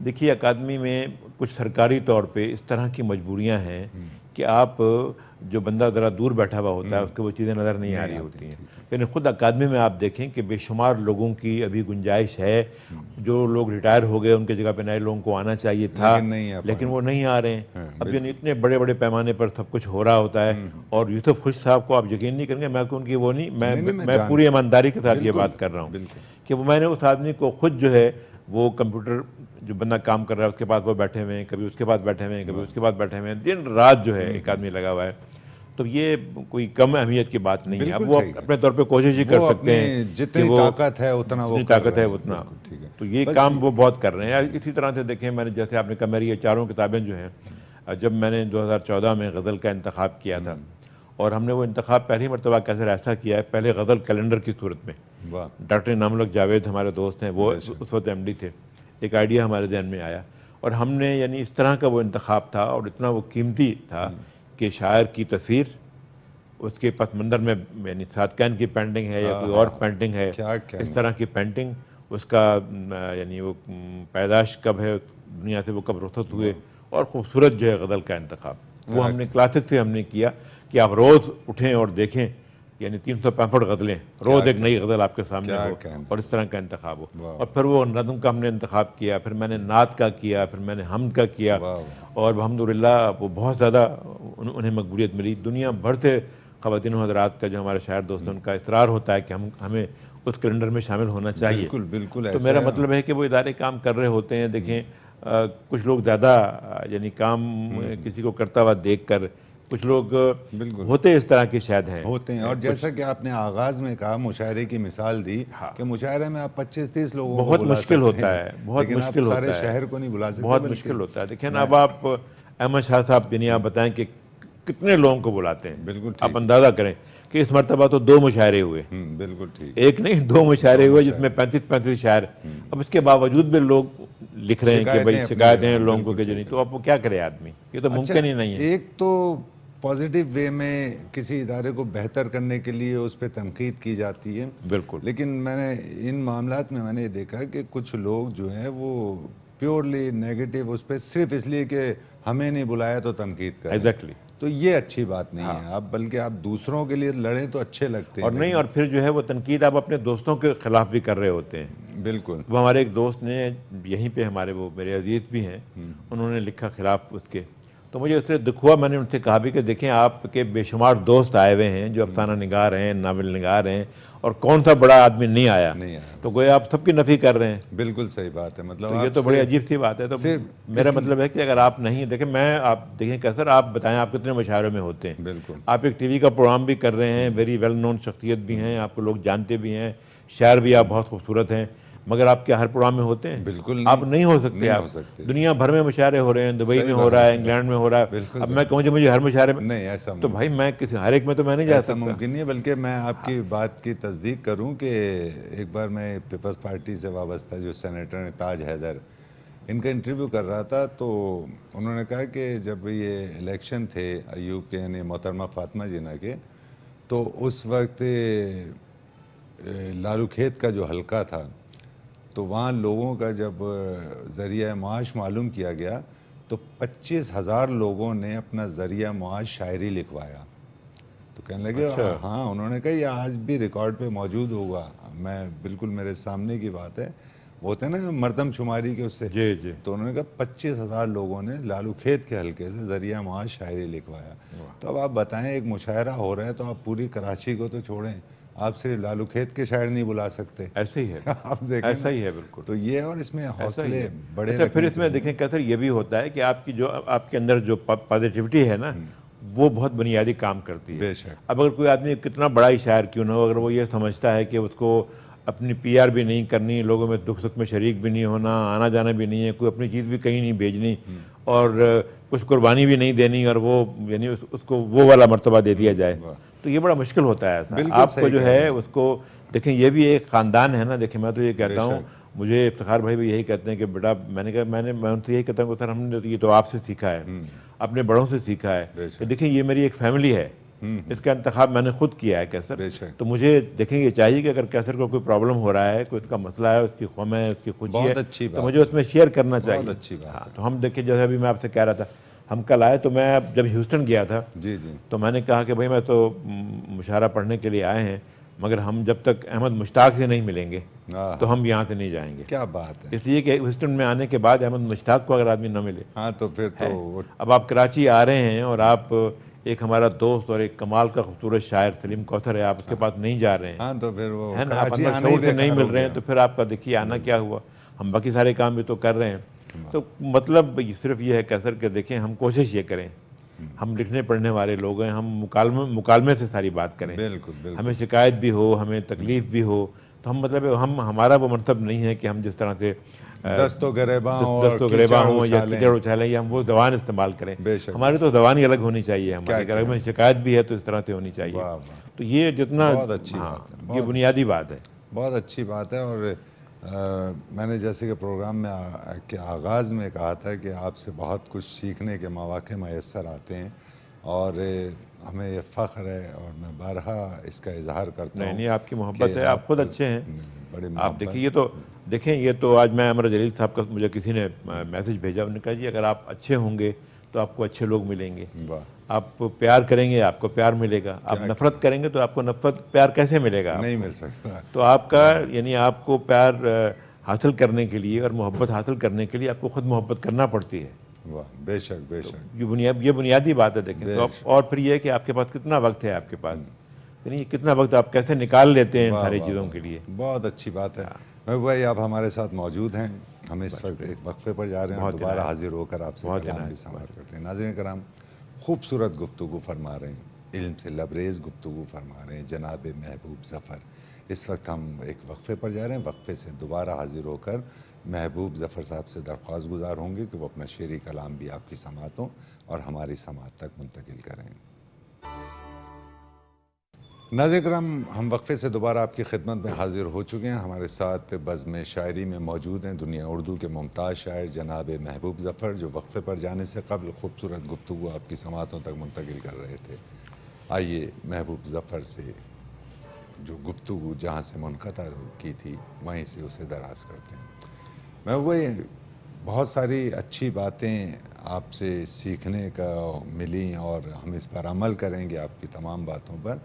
دیکھیے اکادمی میں کچھ سرکاری طور پہ اس طرح کی مجبوریاں ہیں کہ آپ جو بندہ ذرا دور بیٹھا ہوا ہوتا ہے اس کو وہ چیزیں نظر نہیں آ رہی ہوتی ہیں. یعنی خود اکادمی میں آپ دیکھیں کہ بے شمار لوگوں کی ابھی گنجائش ہے, جو لوگ ریٹائر ہو گئے ان کی جگہ پہ نئے لوگوں کو آنا چاہیے تھا لیکن وہ نہیں آ رہے ہیں. اب یعنی اتنے بڑے بڑے پیمانے پر سب کچھ ہو رہا ہوتا ہے. اور یوسف خوش صاحب کو آپ یقین نہیں کریں گے, میں ان کی وہ نہیں, میں پوری ایمانداری کے ساتھ یہ بات کر رہا ہوں کہ میں نے اس آدمی کو خود جو ہے وہ کمپیوٹر جو بندہ کام کر رہا ہے اس کے پاس وہ بیٹھے ہوئے ہیں, کبھی اس کے پاس بیٹھے ہوئے ہیں, کبھی اس کے پاس بیٹھے ہوئے ہیں, دن رات جو ہے ایک آدمی لگا ہوا ہے. تو یہ کوئی کم اہمیت کی بات نہیں ہے. اب وہ اپنے طور پہ کوشش ہی کر سکتے ہیں, جتنی طاقت ہے اتنا. تو یہ کام وہ بہت کر رہے ہیں. اسی طرح سے دیکھیں, میں نے جیسے آپ نے کہا میری یہ چاروں کتابیں جو ہیں, جب میں نے 2014 میں غزل کا انتخاب کیا تھا, اور ہم نے وہ انتخاب پہلی مرتبہ کیسے ایسا کیا ہے, پہلے غزل کیلنڈر کی صورت میں. ڈاکٹر انعام الحق جاوید ہمارے دوست ہیں, وہ اس وقت ایم ڈی تھے. ایک آئیڈیا ہمارے ذہن میں آیا اور ہم نے یعنی اس طرح کا وہ انتخاب تھا اور اتنا وہ قیمتی تھا کہ شاعر کی تصویر, اس کے پس منظر میں یعنی صادقین کی پینٹنگ ہے یا کوئی اور پینٹنگ ہے, اس طرح کی پینٹنگ, اس کا یعنی وہ پیدائش کب ہے دنیا سے, وہ کب رخصت ہوئے, اور خوبصورت جو ہے غزل کا انتخاب وہ ہم نے کلاسک سے ہم نے کیا کہ آپ روز اٹھیں اور دیکھیں, یعنی 365 غزلیں, روز ایک نئی غزل آپ کے سامنے ہو اور اس طرح کا انتخاب ہو. اور پھر وہ نظم کا ہم نے انتخاب کیا, پھر میں نے نعت کا کیا, پھر میں نے حمد کا کیا, اور الحمدللہ وہ بہت زیادہ انہیں مقبولیت ملی. دنیا بھر سے خواتین و حضرات کا جو ہمارے شاعر دوست ہیں ان کا اصرار ہوتا ہے کہ ہمیں اس کیلنڈر میں شامل ہونا چاہیے. بالکل. تو میرا مطلب ہے کہ وہ ادارے کام کر رہے ہوتے ہیں. دیکھیں کچھ لوگ زیادہ یعنی کام کسی کو کرتا ہوا دیکھ کر, کچھ لوگ ہوتے اس طرح کے شاید ہیں ہوتے ہیں. اور جیسا کہ آپ نے آغاز میں کہا, مشاعرے کی مثال دی کہ مشاعرے میں آپ 25-30 لوگوں کو بہت مشکل ہوتا ہے, بہت مشکل ہوتا ہے, سارے شہر کو نہیں بلا سکتے, بہت مشکل ہوتا ہے. دیکھیں اب آپ احمد شاہ صاحب یعنی آپ بتائیں کہ کتنے لوگوں کو بلاتے ہیں. بالکل آپ اندازہ کریں کہ اس مرتبہ تو 2 مشاعرے ہوئے, بالکل ٹھیک, ایک نہیں 2 مشاعرے ہوئے جس میں 35 شاعر. اب اس کے باوجود بھی لوگ لکھ رہے ہیں کہ بھائی شکایتیں ہیں لوگوں کو کہ جو نہیں, تو اب وہ کیا کرے آدمی, یہ تو ممکن ہی نہیں ہے. ایک تو پازیٹیو وے میں کسی ادارے کو بہتر کرنے کے لیے اس پہ تنقید کی جاتی ہے, بالکل, لیکن میں نے ان معاملات میں نے یہ دیکھا کہ کچھ لوگ جو ہیں وہ پیورلی نیگیٹو اس پہ صرف اس لیے کہ ہمیں نہیں بلایا تو تنقید کریں. ایگزیکٹلی. تو یہ اچھی بات نہیں ہے. آپ بلکہ آپ دوسروں کے لیے لڑیں تو اچھے لگتے ہیں. اور نہیں, اور پھر جو ہے وہ تنقید آپ اپنے دوستوں کے خلاف بھی کر رہے ہوتے ہیں. بالکل. وہ ہمارے ایک دوست نے یہیں پہ, ہمارے وہ میرے عزیز بھی ہیں, انہوں نے لکھا خلاف اس کے, تو مجھے اس سے دکھ ہوا. میں نے ان سے کہا بھی کہ دیکھیں آپ کے بے شمار دوست آئے ہوئے ہیں جو افسانہ نگار ہیں, ناول نگار ہیں, اور کون سا بڑا آدمی نہیں آیا, تو گویا آپ سب کی نفی کر رہے ہیں. بالکل صحیح بات ہے. مطلب یہ تو بڑی عجیب سی بات ہے. تو میرا مطلب ہے کہ اگر آپ نہیں دیکھیں, آپ دیکھیں کہ سر آپ بتائیں آپ کتنے مشاعروں میں ہوتے ہیں. بالکل. آپ ایک ٹی وی کا پروگرام بھی کر رہے ہیں, ویری ویل نون شخصیت بھی ہیں, آپ کو لوگ جانتے بھی ہیں, شاعر بھی آپ بہت خوبصورت ہیں, مگر آپ کیا ہر پروگرام میں ہوتے ہیں؟ بالکل آپ نہیں ہو سکتے. آپ دنیا بھر میں مشاعرے ہو رہے ہیں, دبئی میں ہو رہا ہے, انگلینڈ میں ہو رہا ہے. اب میں کہوں مجھے ہر مشاعرے میں نہیں, ایسا تو بھائی میں کسی ہر ایک میں تو میں نہیں جا سکتا. ممکن نہیں ہے. بلکہ میں آپ کی بات کی تصدیق کروں کہ ایک بار میں پیپلز پارٹی سے وابستہ جو سینیٹر ہیں تاج حیدر, ان کا انٹرویو کر رہا تھا, تو انہوں نے کہا کہ جب یہ الیکشن تھے ایوب کے یعنی محترمہ فاطمہ جناح کے, تو اس وقت لالو کھیت کا جو حلقہ تھا تو وہاں لوگوں کا جب ذریعہ معاش معلوم کیا گیا تو 25,000 لوگوں نے اپنا ذریعہ معاش شاعری لکھوایا. تو کہنے لگے ہاں, انہوں نے کہا یہ آج بھی ریکارڈ پہ موجود ہوگا. میں بالکل میرے سامنے کی بات ہے, وہ ہوتے ہیں نا مردم شماری کے اس سے. جی. تو انہوں نے کہا 25,000 لوگوں نے لالو کھیت کے حلقے سے ذریعہ معاش شاعری لکھوایا. تو اب آپ بتائیں ایک مشاعرہ ہو رہا ہے تو آپ پوری کراچی کو تو چھوڑیں, آپ صرف لالو کھیت کے شاعر نہیں بلا سکتے. ایسے ہی ہے. آپ دیکھیں, ایسا ہی ہے بالکل. تو یہ, اور اس میں حوصلے بڑے. اچھا, پھر اس میں دیکھیں کیسر یہ بھی ہوتا ہے کہ آپ کی جو آپ کے اندر جو پازیٹیوٹی ہے نا, وہ بہت بنیادی کام کرتی ہے. بے شک. اب اگر کوئی آدمی کتنا بڑا ہی شاعر کیوں نہ ہو, اگر وہ یہ سمجھتا ہے کہ اس کو اپنی پی آر بھی نہیں کرنی, لوگوں میں دکھ سکھ میں شریک بھی نہیں ہونا, آنا جانا بھی نہیں ہے, کوئی اپنی چیز بھی کہیں نہیں بھیجنی, اور کچھ قربانی بھی نہیں دینی, اور وہ یعنی اس کو وہ والا مرتبہ دے دیا جائے, تو یہ بڑا مشکل ہوتا ہے. ایسا آپ کو جو ہے اس کو دیکھیں, یہ بھی ایک خاندان ہے نا. دیکھیں میں تو یہ کہتا ہوں, مجھے افتخار بھائی بھی یہی کہتے ہیں کہ بیٹا, میں نے کہا میں ان سے یہی کہتا ہوں کہ سر ہم نے یہ تو آپ سے سیکھا ہے, اپنے بڑوں سے سیکھا ہے کہ دیکھیں یہ میری ایک فیملی ہے, اس کا انتخاب میں نے خود کیا ہے کیسر. تو مجھے دیکھیں یہ چاہیے کہ اگر کیسر کو کوئی پرابلم ہو رہا ہے, کوئی اس کا مسئلہ ہے, اس کی غم ہے, اس کی خوشی ہے, تو مجھے اس میں شیئر کرنا چاہیے. اچھی بات. تو ہم دیکھیں جیسے ابھی میں آپ سے کہہ رہا تھا, ہم کل آئے تو میں جب ہیوسٹن گیا تھا جی جی تو میں نے کہا کہ بھائی میں تو مشاعرہ پڑھنے کے لیے آئے ہیں، مگر ہم جب تک احمد مشتاق سے نہیں ملیں گے تو ہم یہاں سے نہیں جائیں گے. کیا بات ہے. اس لیے کہ ہیوسٹن میں آنے کے بعد احمد مشتاق کو اگر آدمی نہ ملے. ہاں تو پھر تو اب آپ کراچی آ رہے ہیں اور آپ ایک ہمارا دوست اور ایک کمال کا خوبصورت شاعر سلیم کوثر ہے، آپ اس کے پاس نہیں جا رہے ہیں، ہاں تو پھر وہ ہے نا، آپ کراچی اندر آنا ہی شعور سے نہیں بیکار مل ہو رہے ہیں گیا. تو پھر آپ کا دیکھیے آنا کیا ہوا. ہم باقی سارے کام بھی تو کر رہے ہیں. تو مطلب صرف یہ ہے کیسر کہ دیکھیں ہم کوشش یہ کریں، ہم لکھنے پڑھنے والے لوگ ہیں، ہم مکالمے سے ساری بات کریں. بالکل بالکل. ہمیں شکایت بھی ہو، ہمیں تکلیف بھی ہو، تو ہم مطلب ہمارا وہ منصب نہیں ہے کہ ہم جس طرح سے دست و گریباں اور دست و گریباں کیچڑ ہوں یا اچھالیں. کیچڑ اچھالیں یا ہم وہ زبان استعمال کریں. بے شک. ہماری تو زبان ہی الگ ہونی چاہیے، ہماری کیا اگر ہمیں شکایت بھی ہے تو اس طرح سے ہونی چاہیے. واہ واہ. تو یہ جتنا بہت اچھی بات ہے. یہ بنیادی بات ہے. بہت اچھی بات ہے. اور میں نے جیسے کہ پروگرام میں کے آغاز میں کہا تھا کہ آپ سے بہت کچھ سیکھنے کے مواقع میسر آتے ہیں اور ہمیں یہ فخر ہے اور میں بارہا اس کا اظہار کرتا ہوں. نہیں آپ کی محبت ہے، آپ خود اچھے ہیں. بڑی آپ دیکھیے یہ تو آج میں امر جلیل صاحب کا مجھے کسی نے میسج بھیجا، انہوں نے کہا جی اگر آپ اچھے ہوں گے تو آپ کو اچھے لوگ ملیں گے. آپ پیار کریں گے آپ کو پیار ملے گا، آپ نفرت کریں گے تو آپ کو نفرت پیار کیسے ملے گا؟ نہیں مل سکتا. تو آپ کا یعنی آپ کو پیار حاصل کرنے کے لیے اور محبت حاصل کرنے کے لیے آپ کو خود محبت کرنا پڑتی ہے. واہ بے شک بے شک. یہ بنیادی بات ہے. دیکھیں تو اور پھر یہ ہے کہ آپ کے پاس کتنا وقت ہے، آپ کے پاس یعنی کتنا وقت آپ کیسے نکال لیتے ہیں ان ساری چیزوں کے لیے. بہت اچھی بات ہے. محبوب بھائی آپ ہمارے ساتھ موجود ہیں. ہم اس وقت ایک وقفے پر جا رہے ہیں اور دوبارہ حاضر ہو کر آپ سے کلام بھی سماعت کرتے ہیں. ناظرین کرام، خوبصورت گفتگو فرما رہے ہیں، علم سے لبریز گفتگو فرما رہے ہیں جناب محبوب ظفر. اس وقت ہم ایک وقفے پر جا رہے ہیں. وقفے سے دوبارہ حاضر ہو کر محبوب ظفر صاحب سے درخواست گزار ہوں گے کہ وہ اپنا شعری کلام بھی آپ کی سماعتوں اور ہماری سماعت تک منتقل کریں. ناظرین کرام، ہم وقفے سے دوبارہ آپ کی خدمت میں حاضر ہو چکے ہیں. ہمارے ساتھ بزم شاعری میں موجود ہیں دنیا اردو کے ممتاز شاعر جناب محبوب ظفر، جو وقفے پر جانے سے قبل خوبصورت گفتگو آپ کی سماعتوں تک منتقل کر رہے تھے. آئیے محبوب ظفر سے جو گفتگو جہاں سے منقطع کی تھی وہیں سے اسے دراز کرتے ہیں. محبوب بہت ساری اچھی باتیں آپ سے سیکھنے کا ملیں اور ہم اس پر عمل کریں گے آپ کی تمام باتوں پر.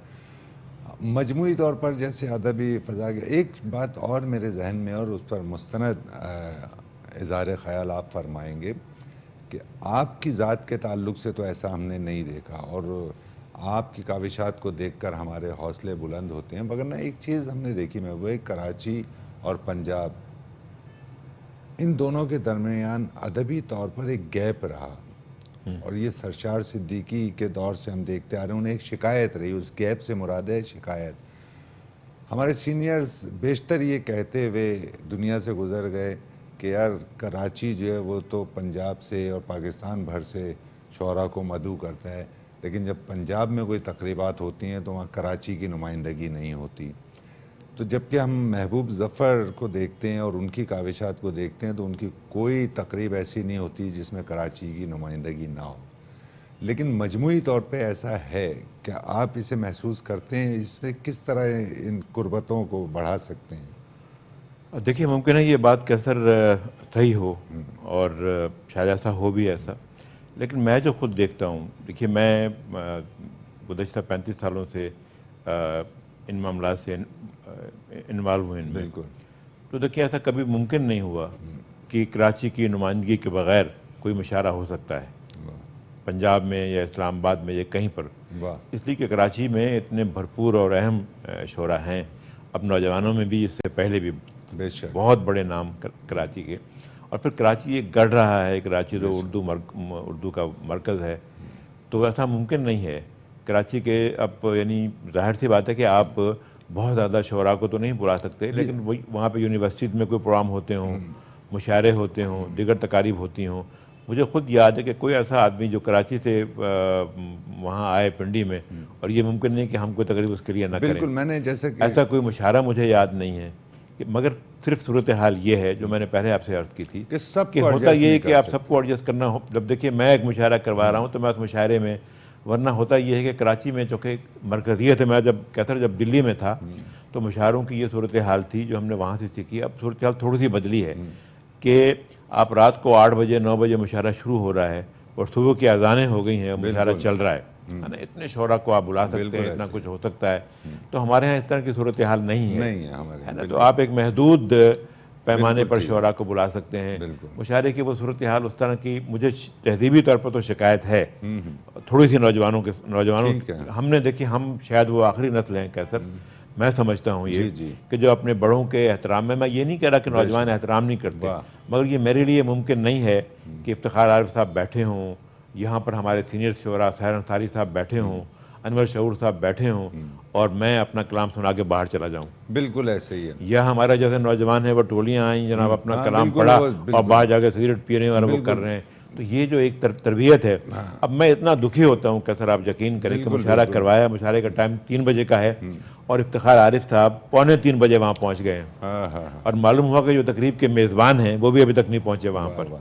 مجموعی طور پر جیسے ادبی فضا کے ایک بات اور میرے ذہن میں اور اس پر مستند اظہار خیال آپ فرمائیں گے کہ آپ کی ذات کے تعلق سے تو ایسا ہم نے نہیں دیکھا اور آپ کی کاوشات کو دیکھ کر ہمارے حوصلے بلند ہوتے ہیں، مگر نہ ایک چیز ہم نے دیکھی میں وہ کراچی اور پنجاب، ان دونوں کے درمیان ادبی طور پر ایک گیپ رہا اور یہ سرشار صدیقی کے دور سے ہم دیکھتے آ رہے ہیں. انہیں ایک شکایت رہی، اس گیپ سے مراد ہے شکایت. ہمارے سینئرز بیشتر یہ کہتے ہوئے دنیا سے گزر گئے کہ یار کراچی جو ہے وہ تو پنجاب سے اور پاکستان بھر سے شعراء کو مدعو کرتا ہے، لیکن جب پنجاب میں کوئی تقریبات ہوتی ہیں تو وہاں کراچی کی نمائندگی نہیں ہوتی. تو جب کہ ہم محبوب ظفر کو دیکھتے ہیں اور ان کی کاوشات کو دیکھتے ہیں تو ان کی کوئی تقریب ایسی نہیں ہوتی جس میں کراچی کی نمائندگی نہ ہو. لیکن مجموعی طور پہ ایسا ہے کہ آپ اسے محسوس کرتے ہیں، اس میں کس طرح ان قربتوں کو بڑھا سکتے ہیں؟ دیکھیے ممکن ہے یہ بات کیسر صحیح ہو اور شاید ایسا ہو بھی ایسا، لیکن میں جو خود دیکھتا ہوں، دیکھیے میں گزشتہ 35 سالوں سے ان معاملات سے انوالو ہوئے ان میں. بالکل. تو دیکھیے ایسا کبھی ممکن نہیں ہوا کہ کراچی کی نمائندگی کے بغیر کوئی مشاعرہ ہو سکتا ہے پنجاب میں یا اسلام آباد میں یا کہیں پر. اس لیے کہ کراچی میں اتنے بھرپور اور اہم شعراء ہیں، اب نوجوانوں میں بھی، اس سے پہلے بھی بہت بڑے نام کراچی کے. اور پھر کراچی ایک گڑھ رہا ہے، کراچی تو اردو کا مرکز ہے. تو ایسا ممکن نہیں ہے کراچی کے اب، یعنی ظاہر سی بات ہے کہ آپ بہت زیادہ شعراء کو تو نہیں بلا سکتے، لیکن وہاں پہ یونیورسٹیز میں کوئی پروگرام ہوتے ہوں، مشاعرے ہوتے ہوں، دیگر تقاریب ہوتی ہوں. مجھے خود یاد ہے کہ کوئی ایسا آدمی جو کراچی سے وہاں آئے پنڈی میں اور یہ ممکن نہیں کہ ہم کوئی تقریب اس کے لیے نہ کریں. بالکل. میں نے جیسے کہ ایسا کوئی مشاعرہ مجھے یاد نہیں ہے، مگر صرف صورتحال یہ ہے جو میں نے پہلے آپ سے عرض کی تھی کہ ہوتا یہ ہے کہ آپ سب کو ایڈجسٹ کرنا ہو. جب دیکھیے میں ایک مشاعرہ کروا رہا ہوں تو میں اس مشاعرے میں، ورنہ ہوتا یہ ہے کہ کراچی میں چونکہ مرکزیت ہے، میں جب دلی میں تھا تو مشاعروں کی یہ صورتحال تھی جو ہم نے وہاں سے سیکھی. اب صورتحال تھوڑی سی بدلی ہے کہ آپ رات کو 8 بجے 9 بجے مشاعرہ شروع ہو رہا ہے اور صبح کی اذانیں ہو گئی ہیں، مشاعرہ چل رہا ہے نا، اتنے شعراء کو آپ بلا سکتے ہیں، اتنا کچھ ہو سکتا ہے. تو ہمارے ہاں اس طرح کی صورتحال نہیں نہیں ہے ہمارے ہے نا. تو آپ ایک محدود پیمانے پر شعراء کو بلا سکتے ہیں. مشاعرے کی وہ صورتحال اس طرح کی مجھے تہذیبی طور پر تو شکایت ہے تھوڑی سی نوجوانوں ہم نے دیکھی، ہم شاید وہ آخری نسل ہیں کیسر، میں سمجھتا ہوں یہ کہ جو اپنے بڑوں کے احترام میں یہ نہیں کہہ رہا کہ نوجوان احترام نہیں کرتے، مگر یہ میرے لیے ممکن نہیں ہے کہ افتخار عارف صاحب بیٹھے ہوں یہاں پر، ہمارے سینئر شعراء سحر انصاری صاحب بیٹھے ہوں، انور شعور صاحب بیٹھے ہوں، اور میں اپنا کلام سنا کے باہر چلا جاؤں. بالکل ایسے ہی ہے. یا ہمارا جیسے نوجوان ہے وہ ٹولیاں آئیں جناب، اپنا کلام پڑھا اور باہر جا کے سگریٹ پی رہے ہیں اور وہ کر رہے ہیں. تو یہ جو ایک تربیت ہے، اب میں اتنا دکھی ہوتا ہوں کہ سر آپ یقین کریں کہ مشاعرہ کروایا، مشاعرے کا ٹائم 3 بجے کا ہے اور افتخار عارف صاحب 2:45 بجے وہاں پہنچ گئے ہیں، اور معلوم ہوا کہ جو تقریب کے میزبان ہیں وہ بھی ابھی تک نہیں پہنچے وہاں پر،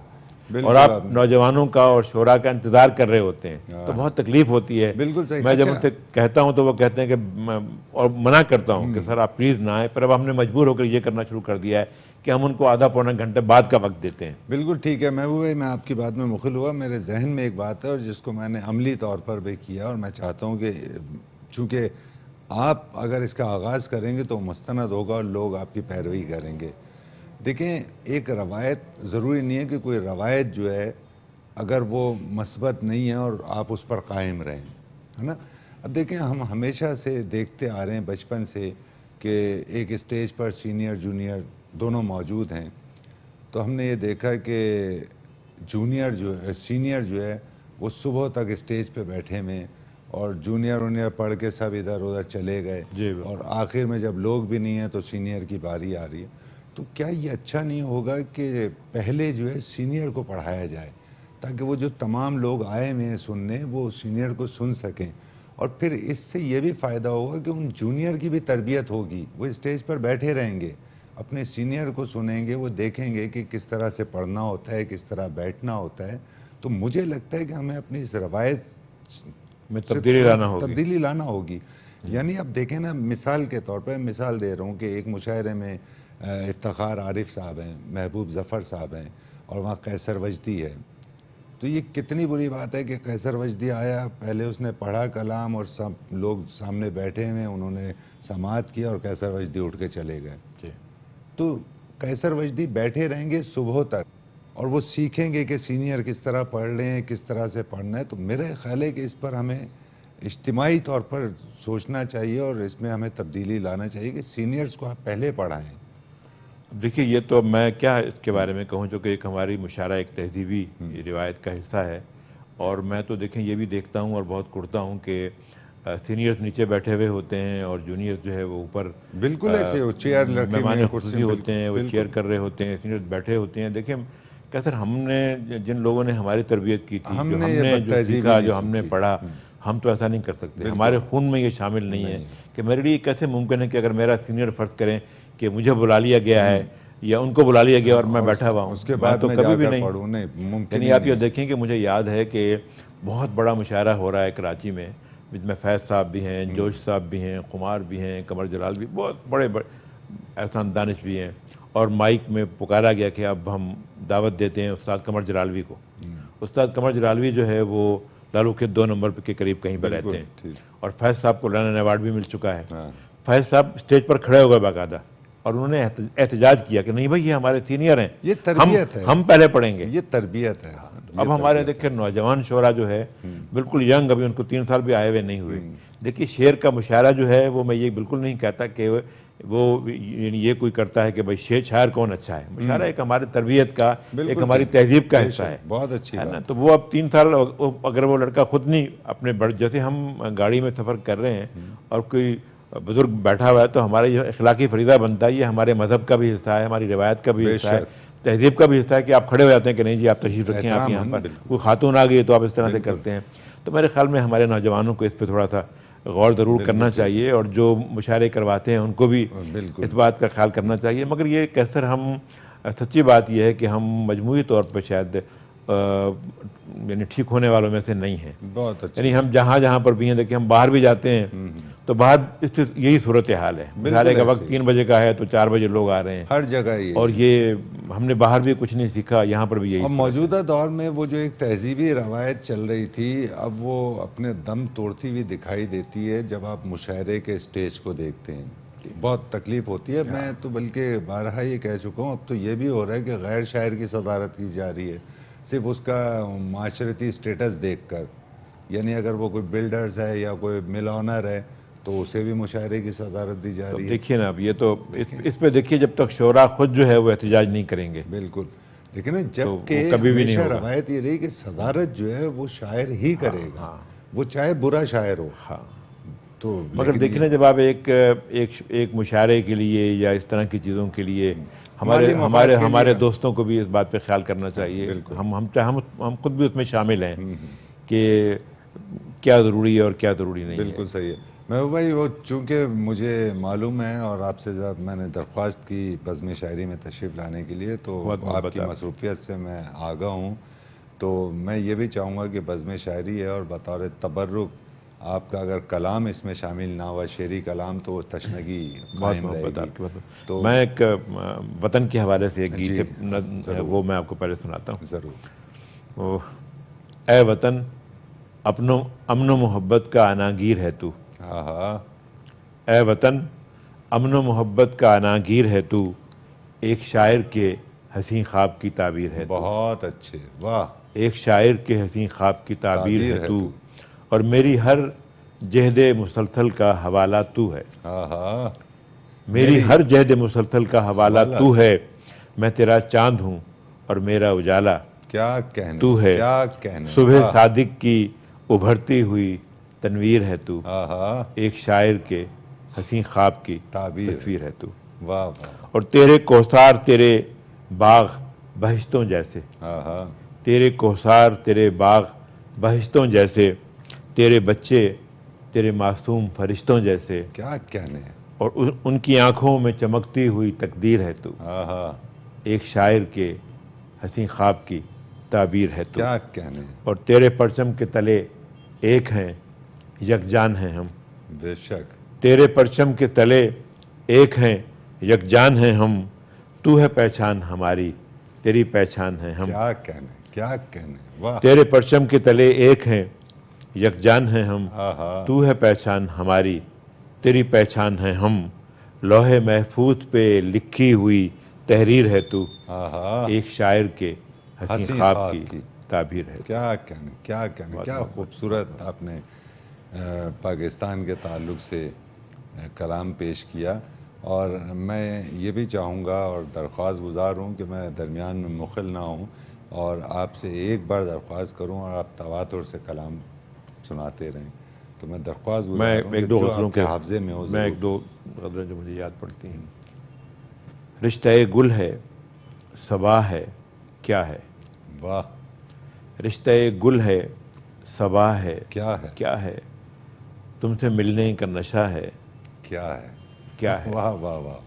اور آپ نوجوانوں کا اور شعراء کا انتظار کر رہے ہوتے ہیں. تو بہت تکلیف ہوتی ہے. بالکل صحیح. میں جب ان سے کہتا ہوں تو وہ کہتے ہیں کہ اور منع کرتا ہوں کہ سر آپ پلیز نہ آئیں، پر اب ہم نے مجبور ہو کر یہ کرنا شروع کر دیا ہے کہ ہم ان کو آدھا پونا گھنٹے بعد کا وقت دیتے ہیں. بالکل ٹھیک ہے محبوب بھائی، میں آپ کی بات میں مخل ہوا. میرے ذہن میں ایک بات ہے اور جس کو میں نے عملی طور پر بھی کیا، اور میں چاہتا ہوں کہ چونکہ آپ اگر اس کا آغاز کریں گے تو مستند ہوگا اور لوگ آپ کی پیروی کریں گے. دیکھیں، ایک روایت ضروری نہیں ہے کہ کوئی روایت جو ہے اگر وہ مثبت نہیں ہے اور آپ اس پر قائم رہیں، ہے نا. اب دیکھیں، ہم ہمیشہ سے دیکھتے آ رہے ہیں بچپن سے کہ ایک اسٹیج پر سینئر جونیئر دونوں موجود ہیں. تو ہم نے یہ دیکھا کہ سینئر جو ہے وہ صبح تک اسٹیج پہ بیٹھے ہوئے، اور جونیئر پڑھ کے سب ادھر ادھر چلے گئے، اور آخر میں جب لوگ بھی نہیں ہیں تو سینئر کی باری آ رہی ہے. تو کیا یہ اچھا نہیں ہوگا کہ پہلے جو ہے سینئر کو پڑھایا جائے، تاکہ وہ جو تمام لوگ آئے ہوئے ہیں سننے وہ سینئر کو سن سکیں، اور پھر اس سے یہ بھی فائدہ ہوگا کہ ان جونیئر کی بھی تربیت ہوگی. وہ اسٹیج پر بیٹھے رہیں گے، اپنے سینئر کو سنیں گے، وہ دیکھیں گے کہ کس طرح سے پڑھنا ہوتا ہے، کس طرح بیٹھنا ہوتا ہے. تو مجھے لگتا ہے کہ ہمیں اپنی اس روایت میں تبدیلی لانا ہوگی. یعنی اب دیکھیں نا، مثال کے طور پر مثال دے رہا ہوں کہ ایک مشاعرے میں افتخار عارف صاحب ہیں، محبوب ظفر صاحب ہیں، اور وہاں قیصر وجدی ہے. تو یہ کتنی بری بات ہے کہ قیصر وجدی آیا، پہلے اس نے پڑھا کلام اور سب لوگ سامنے بیٹھے ہوئے، انہوں نے سماعت کیا اور قیصر وجدی اٹھ کے چلے گئے. تو قیصر وجدی بیٹھے رہیں گے صبح تک اور وہ سیکھیں گے کہ سینئر کس طرح پڑھ رہے ہیں، کس طرح سے پڑھنا ہے. تو میرا خیال ہے کہ اس پر ہمیں اجتماعی طور پر سوچنا چاہیے اور اس میں ہمیں تبدیلی لانا چاہیے کہ سینئرز کو آپ پہلے پڑھائیں. دیکھیے، یہ تو میں کیا اس کے بارے میں کہوں، جو کہ ایک ہماری مشاعرہ ایک تہذیبی روایت کا حصہ ہے. اور میں تو دیکھیں یہ بھی دیکھتا ہوں اور بہت کرتا ہوں کہ سینئرز نیچے بیٹھے ہوئے ہوتے ہیں اور جونیئرز جو ہے وہ اوپر بالکل ایسے چیئر مہمان خصوصی ہوتے ہیں، وہ چیئر کر رہے ہوتے ہیں، سینئرز بیٹھے ہوتے ہیں. دیکھیں کیسر، ہم نے جن لوگوں نے ہماری تربیت کی تھی، جو سیکھا، جو ہم نے پڑھا، ہم تو ایسا نہیں کر سکتے. ہمارے خون میں یہ شامل نہیں ہے کہ میرے لیے کیسے ممکن ہے کہ اگر میرا سینئر فرض کریں کہ مجھے بلا لیا گیا ہے یا ان کو بلا لیا گیا اور میں بیٹھا ہوا ہوں، اس کے بعد تو کبھی بھی نہیں. ممکن یعنی آپ یہ دیکھیں کہ مجھے یاد ہے کہ بہت بڑا مشاعرہ ہو رہا ہے کراچی میں، جس میں فیض صاحب بھی ہیں، جوش صاحب بھی ہیں، قمار بھی ہیں، قمر جلال بھی، بہت بڑے احسان دانش بھی ہیں. اور مائک میں پکارا گیا کہ اب ہم دعوت دیتے ہیں استاد قمر جلالوی کو. استاد قمر جلالوی جو ہے وہ لالو کے 2 نمبر کے قریب کہیں پہ رہتے ہیں، اور فیض صاحب کو لینن ایوارڈ بھی مل چکا ہے. فیض صاحب اسٹیج پر کھڑے ہو گئے باقاعدہ، اور انہوں نے احتجاج کیا کہ نہیں بھائی، یہ ہمارے سینئر ہیں، یہ تربیت ہے، ہم پہلے پڑھیں گے. یہ تربیت ہے. اب ہمارے دیکھیں نوجوان شعراء جو ہے بالکل ینگ، ابھی ان کو 3 سال بھی آئے ہوئے نہیں ہوئے. دیکھیے شعر کا مشاعرہ جو ہے وہ میں یہ بالکل نہیں کہتا کہ وہ یعنی یہ کوئی کرتا ہے کہ بھائی شاعر کون اچھا ہے. مشاعرہ ایک ہماری تربیت کا، ایک ہماری تہذیب کا حصہ ہے. بہت اچھی ہے نا. تو وہ اب 3 سال اگر وہ لڑکا خود نہیں اپنے جیسے ہم گاڑی میں سفر کر رہے ہیں اور کوئی بزرگ بیٹھا ہوا ہے، تو ہمارا یہ اخلاقی فریضہ بنتا ہے، یہ ہمارے مذہب کا بھی حصہ ہے، ہماری روایت کا بھی حصہ ہے، تہذیب کا بھی حصہ ہے کہ آپ کھڑے ہو جاتے ہیں کہ نہیں جی آپ تشریف رکھیں، آپ یہاں پر کوئی خاتون آ گئی تو آپ اس طرح سے کرتے ہیں. تو میرے خیال میں ہمارے نوجوانوں کو اس پہ تھوڑا سا غور ضرور کرنا چاہیے، اور جو مشاعرے کرواتے ہیں ان کو بھی اس بات کا خیال کرنا چاہیے. مگر یہ کیسر ہم سچی بات یہ ہے کہ ہم مجموعی طور پہ شاید یعنی ٹھیک ہونے والوں میں سے نہیں ہیں. بہت اچھا. یعنی ہم جہاں پر بھی ہیں، دیکھیں ہم باہر بھی جاتے ہیں تو باہر یہی صورتحال ہے. مطالعے کا وقت 3 بجے کا ہے تو 4 بجے لوگ آ رہے ہیں, ہر جگہ یہ. اور یہ ہم نے باہر بھی کچھ نہیں سیکھا, یہاں پر بھی یہی. اور موجودہ دور میں وہ جو ایک تہذیبی روایت چل رہی تھی اب وہ اپنے دم توڑتی ہوئی دکھائی دیتی ہے جب آپ مشاعرے کے اسٹیج کو دیکھتے ہیں. بہت تکلیف ہوتی ہے. میں تو بلکہ بارہا یہ کہہ چکا ہوں, اب تو یہ بھی ہو رہا ہے کہ غیر شاعر کی صدارت کی جا رہی ہے صرف اس کا معاشرتی اسٹیٹس دیکھ کر. یعنی اگر وہ کوئی بلڈرز ہے یا کوئی مل آنر ہے تو اسے بھی مشاعرے کی صدارت دی جا رہی ہے. دیکھیے نا, اب یہ تو اس پہ دیکھیے, جب تک شعراء خود جو ہے وہ احتجاج نہیں کریں گے. بالکل. لیکن جب کہ کبھی بھی نہیں ہمیشہ ہوگا. روایت یہ رہی کہ صدارت جو ہے وہ شاعر ہی کرے گا, وہ چاہے برا شاعر ہو. تو مگر دیکھیں نا, جب آپ ایک مشاعرے کے لیے یا اس طرح کی چیزوں کے لیے ہمارے دوستوں کو بھی اس بات پہ خیال کرنا چاہیے. ہم خود بھی اس میں شامل ہیں کہ کیا ضروری ہے اور کیا ضروری نہیں ہے. بالکل صحیح ہے. محبوب بھائی, وہ چونکہ مجھے معلوم ہے اور آپ سے جب میں نے درخواست کی بزم شاعری میں تشریف لانے کے لیے تو آپ کی مصروفیت سے میں آگاہ ہوں, تو میں یہ بھی چاہوں گا کہ بزم شاعری ہے اور بطور تبرک آپ کا اگر کلام اس میں شامل نہ ہوا, شعری کلام, تو تشنگی قائم رہے گی. تو میں ایک وطن کے حوالے سے ایک گیت ہے وہ میں آپ کو پہلے سناتا ہوں. ضرور. اے وطن امن و محبت کا عناگیر ہے تو. اے وطن امن و محبت کا عناگیر ہے تو, ایک شاعر کے حسین خواب کی تعبیر ہے. بہت اچھے, واہ. ایک شاعر کے حسین خواب کی تعبیر ہے تو, اور میری ہر جہد مسلسل کا حوالہ تو ہے. میری ہر جہد مسلسل کا حوالہ تو ہے. میں تیرا چاند ہوں اور میرا اجالا کیا کہنے, تو ہے. کیا کہنے. صبح صادق کی ابھرتی ہوئی تنویر ہے تو, ایک شاعر کے حسین خواب کی تصویر ہے تو. واہ واہ. اور تیرے کوثار تیرے باغ بہشتوں جیسے, تیرے کوثار تیرے باغ بہشتوں جیسے, تیرے بچے تیرے معصوم فرشتوں جیسے. کیا کہنے. اور ان کی آنکھوں میں چمکتی ہوئی تقدیر ہے تو, ایک شاعر کے حسین خواب کی تعبیر ہے تو. کیا کہنے. اور تیرے پرچم کے تلے ایک ہیں یکجان ہیں ہم. بے شک. تیرے پرچم کے تلے ایک ہیں یکجان ہیں ہم. تو ہے پہچان ہماری, تیری پہچان ہے ہم. کیا کہنے, کیا کہنے. واہ. تیرے پرچم کے تلے ایک ہیں یکجان ہیں ہم. تو ہے پہچان ہماری, تیری پہچان ہے ہم. لوح محفوظ پہ لکھی ہوئی تحریر ہے تو, ایک شاعر کے حسین خواب کی تعبیر ہے. کیا کہنے, کیا کہنے. کیا خوبصورت آپ نے پاکستان کے تعلق سے کلام پیش کیا. اور میں یہ بھی چاہوں گا اور درخواست گزار ہوں کہ میں درمیان میں مخل نہ ہوں اور آپ سے ایک بار درخواست کروں اور آپ تواتر سے کلام سناتے رہیں. تو میں درخواست گزار ہوں کہ جو آپ کے حافظے میں ہو. میں ایک دو غزلیں جو مجھے یاد پڑتی ہیں. رشتہ گل ہے صبا ہے کیا ہے. واہ. رشتہ گل ہے صبا ہے کیا ہے. کیا ہے. تم سے ملنے کا نشہ ہے کیا ہے. کیا ہے. واہ واہ واہ.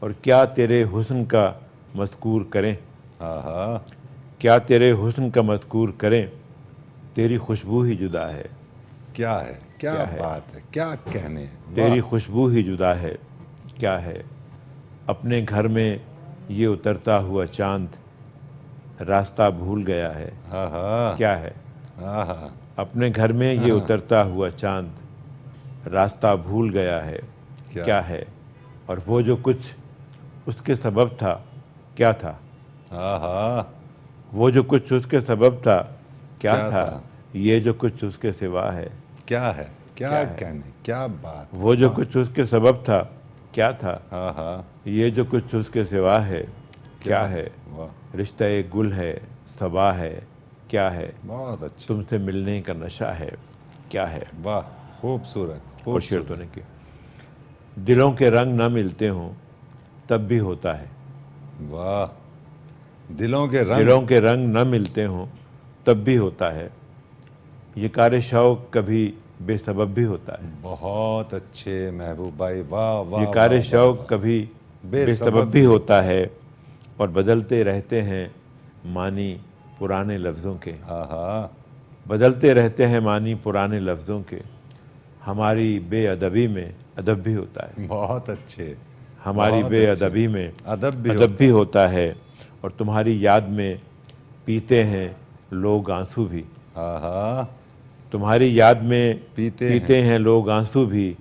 اور کیا تیرے حسن کا مذکور کریں. کیا تیرے حسن کا مذکور کریں, تیری خوشبو ہی جدا ہے. کیا ہے. کیا بات ہے. کیا کہنے. تیری خوشبو ہی جدا ہے. کیا ہے. اپنے گھر میں یہ اترتا ہوا چاند راستہ بھول گیا ہے. کیا ہے. اپنے گھر میں یہ اترتا ہوا چاند راستہ بھول گیا ہے. کیا ہے. اور وہ جو کچھ اس کے سبب تھا کیا تھا. وہ جو کچھ اس کے سبب تھا کیا تھا. یہ جو کچھ اس کے سوا ہے. کیا ہے. کیا کہنے. کیا بات. وہ جو کچھ اس کے سبب تھا کیا تھا. یہ جو کچھ اس کے سوا ہے. کیا ہے. رشتہ گل ہے صبا ہے کیا ہے. بہت اچھا. تم سے ملنے کا نشہ ہے کیا ہے. واہ. خوبصورت. اور شعر تو نے کیا. دلوں کے رنگ نہ ملتے ہوں تب بھی ہوتا ہے. واہ. دلوں کے رنگ نہ ملتے ہوں تب بھی ہوتا ہے. یہ کار شوق کبھی بے سبب بھی ہوتا ہے. بہت اچھے محبوب بھائی. واہ واہ. یہ کار شوق کبھی بے سبب بھی ہوتا ہے. اور بدلتے رہتے ہیں معنی پرانے لفظوں کے. بدلتے رہتے ہیں معنی پرانے لفظوں کے. ہماری بے ادبی میں ادب بھی ہوتا ہے، بہت اچھے، ہماری بہت بے اچھے۔ ادبی میں ادب ادب بھی ہوتا ہے، اور تمہاری یاد میں پیتے ہیں لوگ آنسو بھی، ہاں تمہاری یاد میں پیتے پیتے ہیں لوگ آنسو بھی،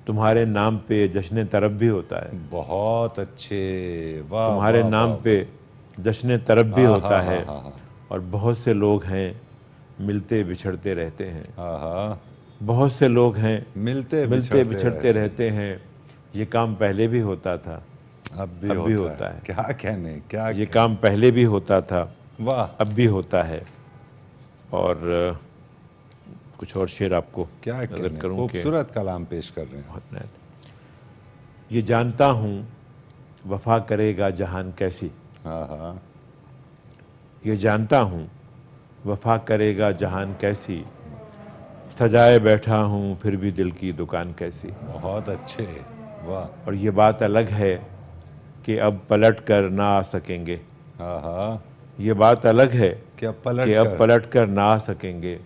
تمہارے نام پہ جشن طرب بھی ہوتا ہے، بہت اچھے، واہ تمہارے واہ نام واہ پہ جشن طرب بھی ہاں ہوتا ہاں ہے، ہاں ہاں اور بہت سے لوگ ہیں ملتے بچھڑتے رہتے ہیں، ہاں ہاں، بہت سے لوگ ہیں ملتے ملتے بچھڑتے بچھڑتے رہتے ہیں، یہ کام پہلے بھی ہوتا تھا، اب بھی ہوتا ہے، کیا کہنے، کیا یہ کہنے، کام پہلے بھی ہوتا تھا، واہ اب بھی ہوتا ہے۔ اور کچھ اور شعر آپ کو کیا نظر کہنے، کروں کہ خوبصورت کلام پیش کر رہے ہیں۔ بہت نہایت، یہ جانتا ہوں وفا کرے گا جہان کیسی، ہاں ہاں، یہ جانتا ہوں وفا کرے گا جہان کیسی، سجائے بیٹھا ہوں پھر بھی دل کی دکان کیسی، بہت اچھے، واہ، اور یہ بات الگ ہے کہ اب پلٹ کر نہ آ سکیں گے، ہاں ہاں، یہ بات الگ ہے کیا کہ اب پلٹ کر نہ آ سکیں گے،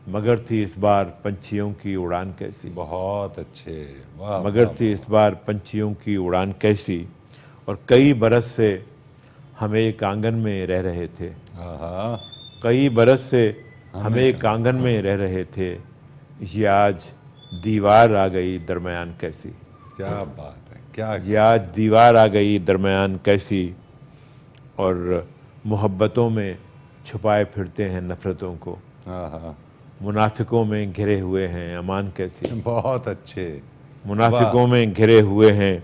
مگر تھی اس بار پنچھیوں کی اڑان کیسی، بہت اچھے، واہ مگر واہ تھی اس بار پنچھیوں کی اڑان کیسی، اور کئی برس سے ہم ایک آنگن میں رہ رہے تھے، ہاں ہاں، کئی برس سے ہم ایک آنگن میں رہ رہے تھے، یہ آج دیوار آ گئی درمیان کیسی، کیا بات ہے، کیا یہ آج دیوار آ گئی درمیان کیسی، اور محبتوں میں چھپائے پھرتے ہیں نفرتوں کو، ہاں ہاں، منافقوں میں گھرے ہوئے ہیں امان کیسی، بہت اچھے، واہ، منافقوں میں گھرے ہوئے ہیں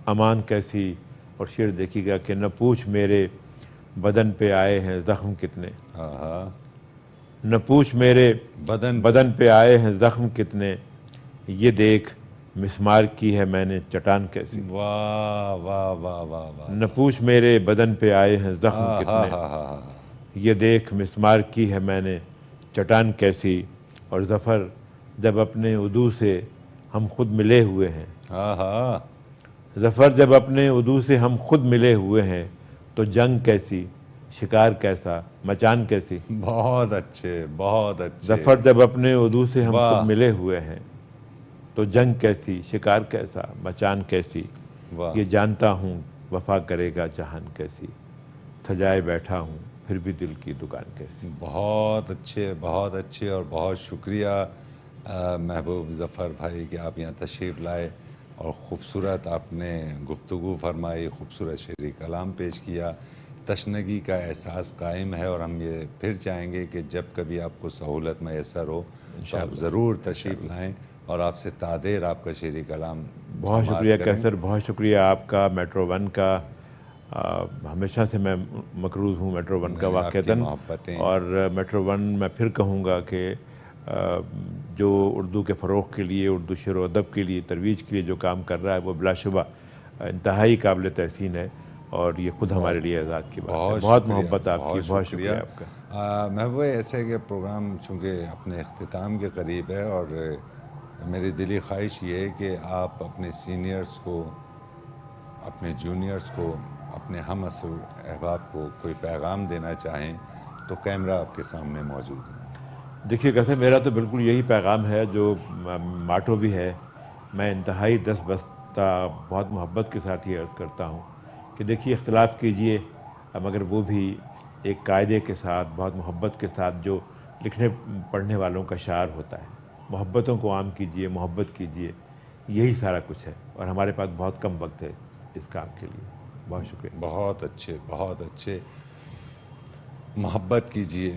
امان کیسی، اور شعر دیکھیے گا کہ نہ پوچھ میرے بدن پہ آئے ہیں زخم کتنے، ہاں ہاں، نہ پوچھ میرے بدن بدن پہ آئے ہیں زخم کتنے، یہ دیکھ مسمار کی ہے میں نے چٹان کیسی، واہ واہ واہ واہ واہ، نہ پوچھ میرے بدن پہ آئے ہیں زخم ہاں ہاں کتنے، ہاں ہاں، یہ دیکھ مسمار کی ہے میں نے چٹان کیسی، اور ظفر جب اپنے عدو سے ہم خود ملے ہوئے ہیں، ہاں ہاں، ظفر جب اپنے عدو سے ہم خود ملے ہوئے ہیں، تو جنگ کیسی، شکار کیسا، مچان کیسی، بہت اچھے، بہت اچھے، ظفر جب اپنے عدو سے ہم خود واہ ملے ہوئے ہیں، تو جنگ کیسی، شکار کیسا، مچان کیسی، واہ، یہ جانتا ہوں وفا کرے گا جہان کیسی، سجائے بیٹھا ہوں پھر بھی دل کی دکان کیسی۔ بہت اچھے، بہت اچھے، اور بہت شکریہ محبوب ظفر بھائی کہ آپ یہاں تشریف لائے اور خوبصورت آپ نے گفتگو فرمائی، خوبصورت شعری کلام پیش کیا، تشنگی کا احساس قائم ہے، اور ہم یہ پھر چاہیں گے کہ جب کبھی آپ کو سہولت میسر ہو تو آپ ضرور تشریف لائیں اور آپ سے تعدیر آپ کا شعری کلام بہت سماعت شکریہ کریں۔ کیسر، بہت شکریہ آپ کا، میٹرو ون کا، ہمیشہ سے میں مقروض ہوں میٹرو ون کا آپ کی واقعتاً، محبتیں، اور میٹرو ون میں پھر کہوں گا کہ جو اردو کے فروغ کے لیے، اردو شعر و ادب کے لیے، ترویج کے لیے جو کام کر رہا ہے وہ بلا شبہ انتہائی قابل تحسین ہے، اور یہ خود ہمارے لیے اعزاز کی بات ہے۔ بہت شکریہ، محبت آپ کی، بہت شکریہ آپ کا۔ محبوب، ایسے کہ پروگرام چونکہ اپنے اختتام کے قریب ہے، اور میری دلی خواہش یہ ہے کہ آپ اپنے سینئرز کو، اپنے جونیئرز کو، اپنے ہم عصر احباب کو کوئی پیغام دینا چاہیں تو کیمرہ آپ کے سامنے موجود ہے۔ دیکھیے کیسے، میرا تو بالکل یہی پیغام ہے جو ماٹو بھی ہے، میں انتہائی دست بستہ بہت محبت کے ساتھ یہ عرض کرتا ہوں کہ دیکھیے اختلاف کیجئے، مگر وہ بھی ایک قاعدے کے ساتھ، بہت محبت کے ساتھ، جو لکھنے پڑھنے والوں کا شعار ہوتا ہے، محبتوں کو عام کیجئے، محبت کیجئے، یہی سارا کچھ ہے، اور ہمارے پاس بہت کم وقت ہے اس کام کے لیے۔ بہت شکریہ۔ بہت اچھے، بہت اچھے، محبت کیجئے،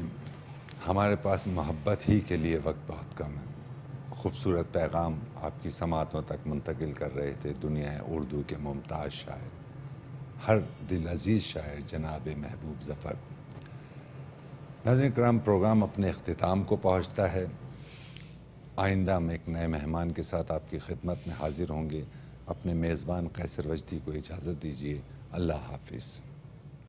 ہمارے پاس محبت ہی کے لیے وقت بہت کم ہے۔ خوبصورت پیغام آپ کی سماعتوں تک منتقل کر رہے تھے دنیا اردو کے ممتاز شاعر، ہر دل عزیز شاعر جناب محبوب ظفر۔ ناظرین کرام، پروگرام اپنے اختتام کو پہنچتا ہے، آئندہ ہم ایک نئے مہمان کے ساتھ آپ کی خدمت میں حاضر ہوں گے۔ اپنے میزبان قیصر وجدی کو اجازت دیجیے، اللہ حافظ۔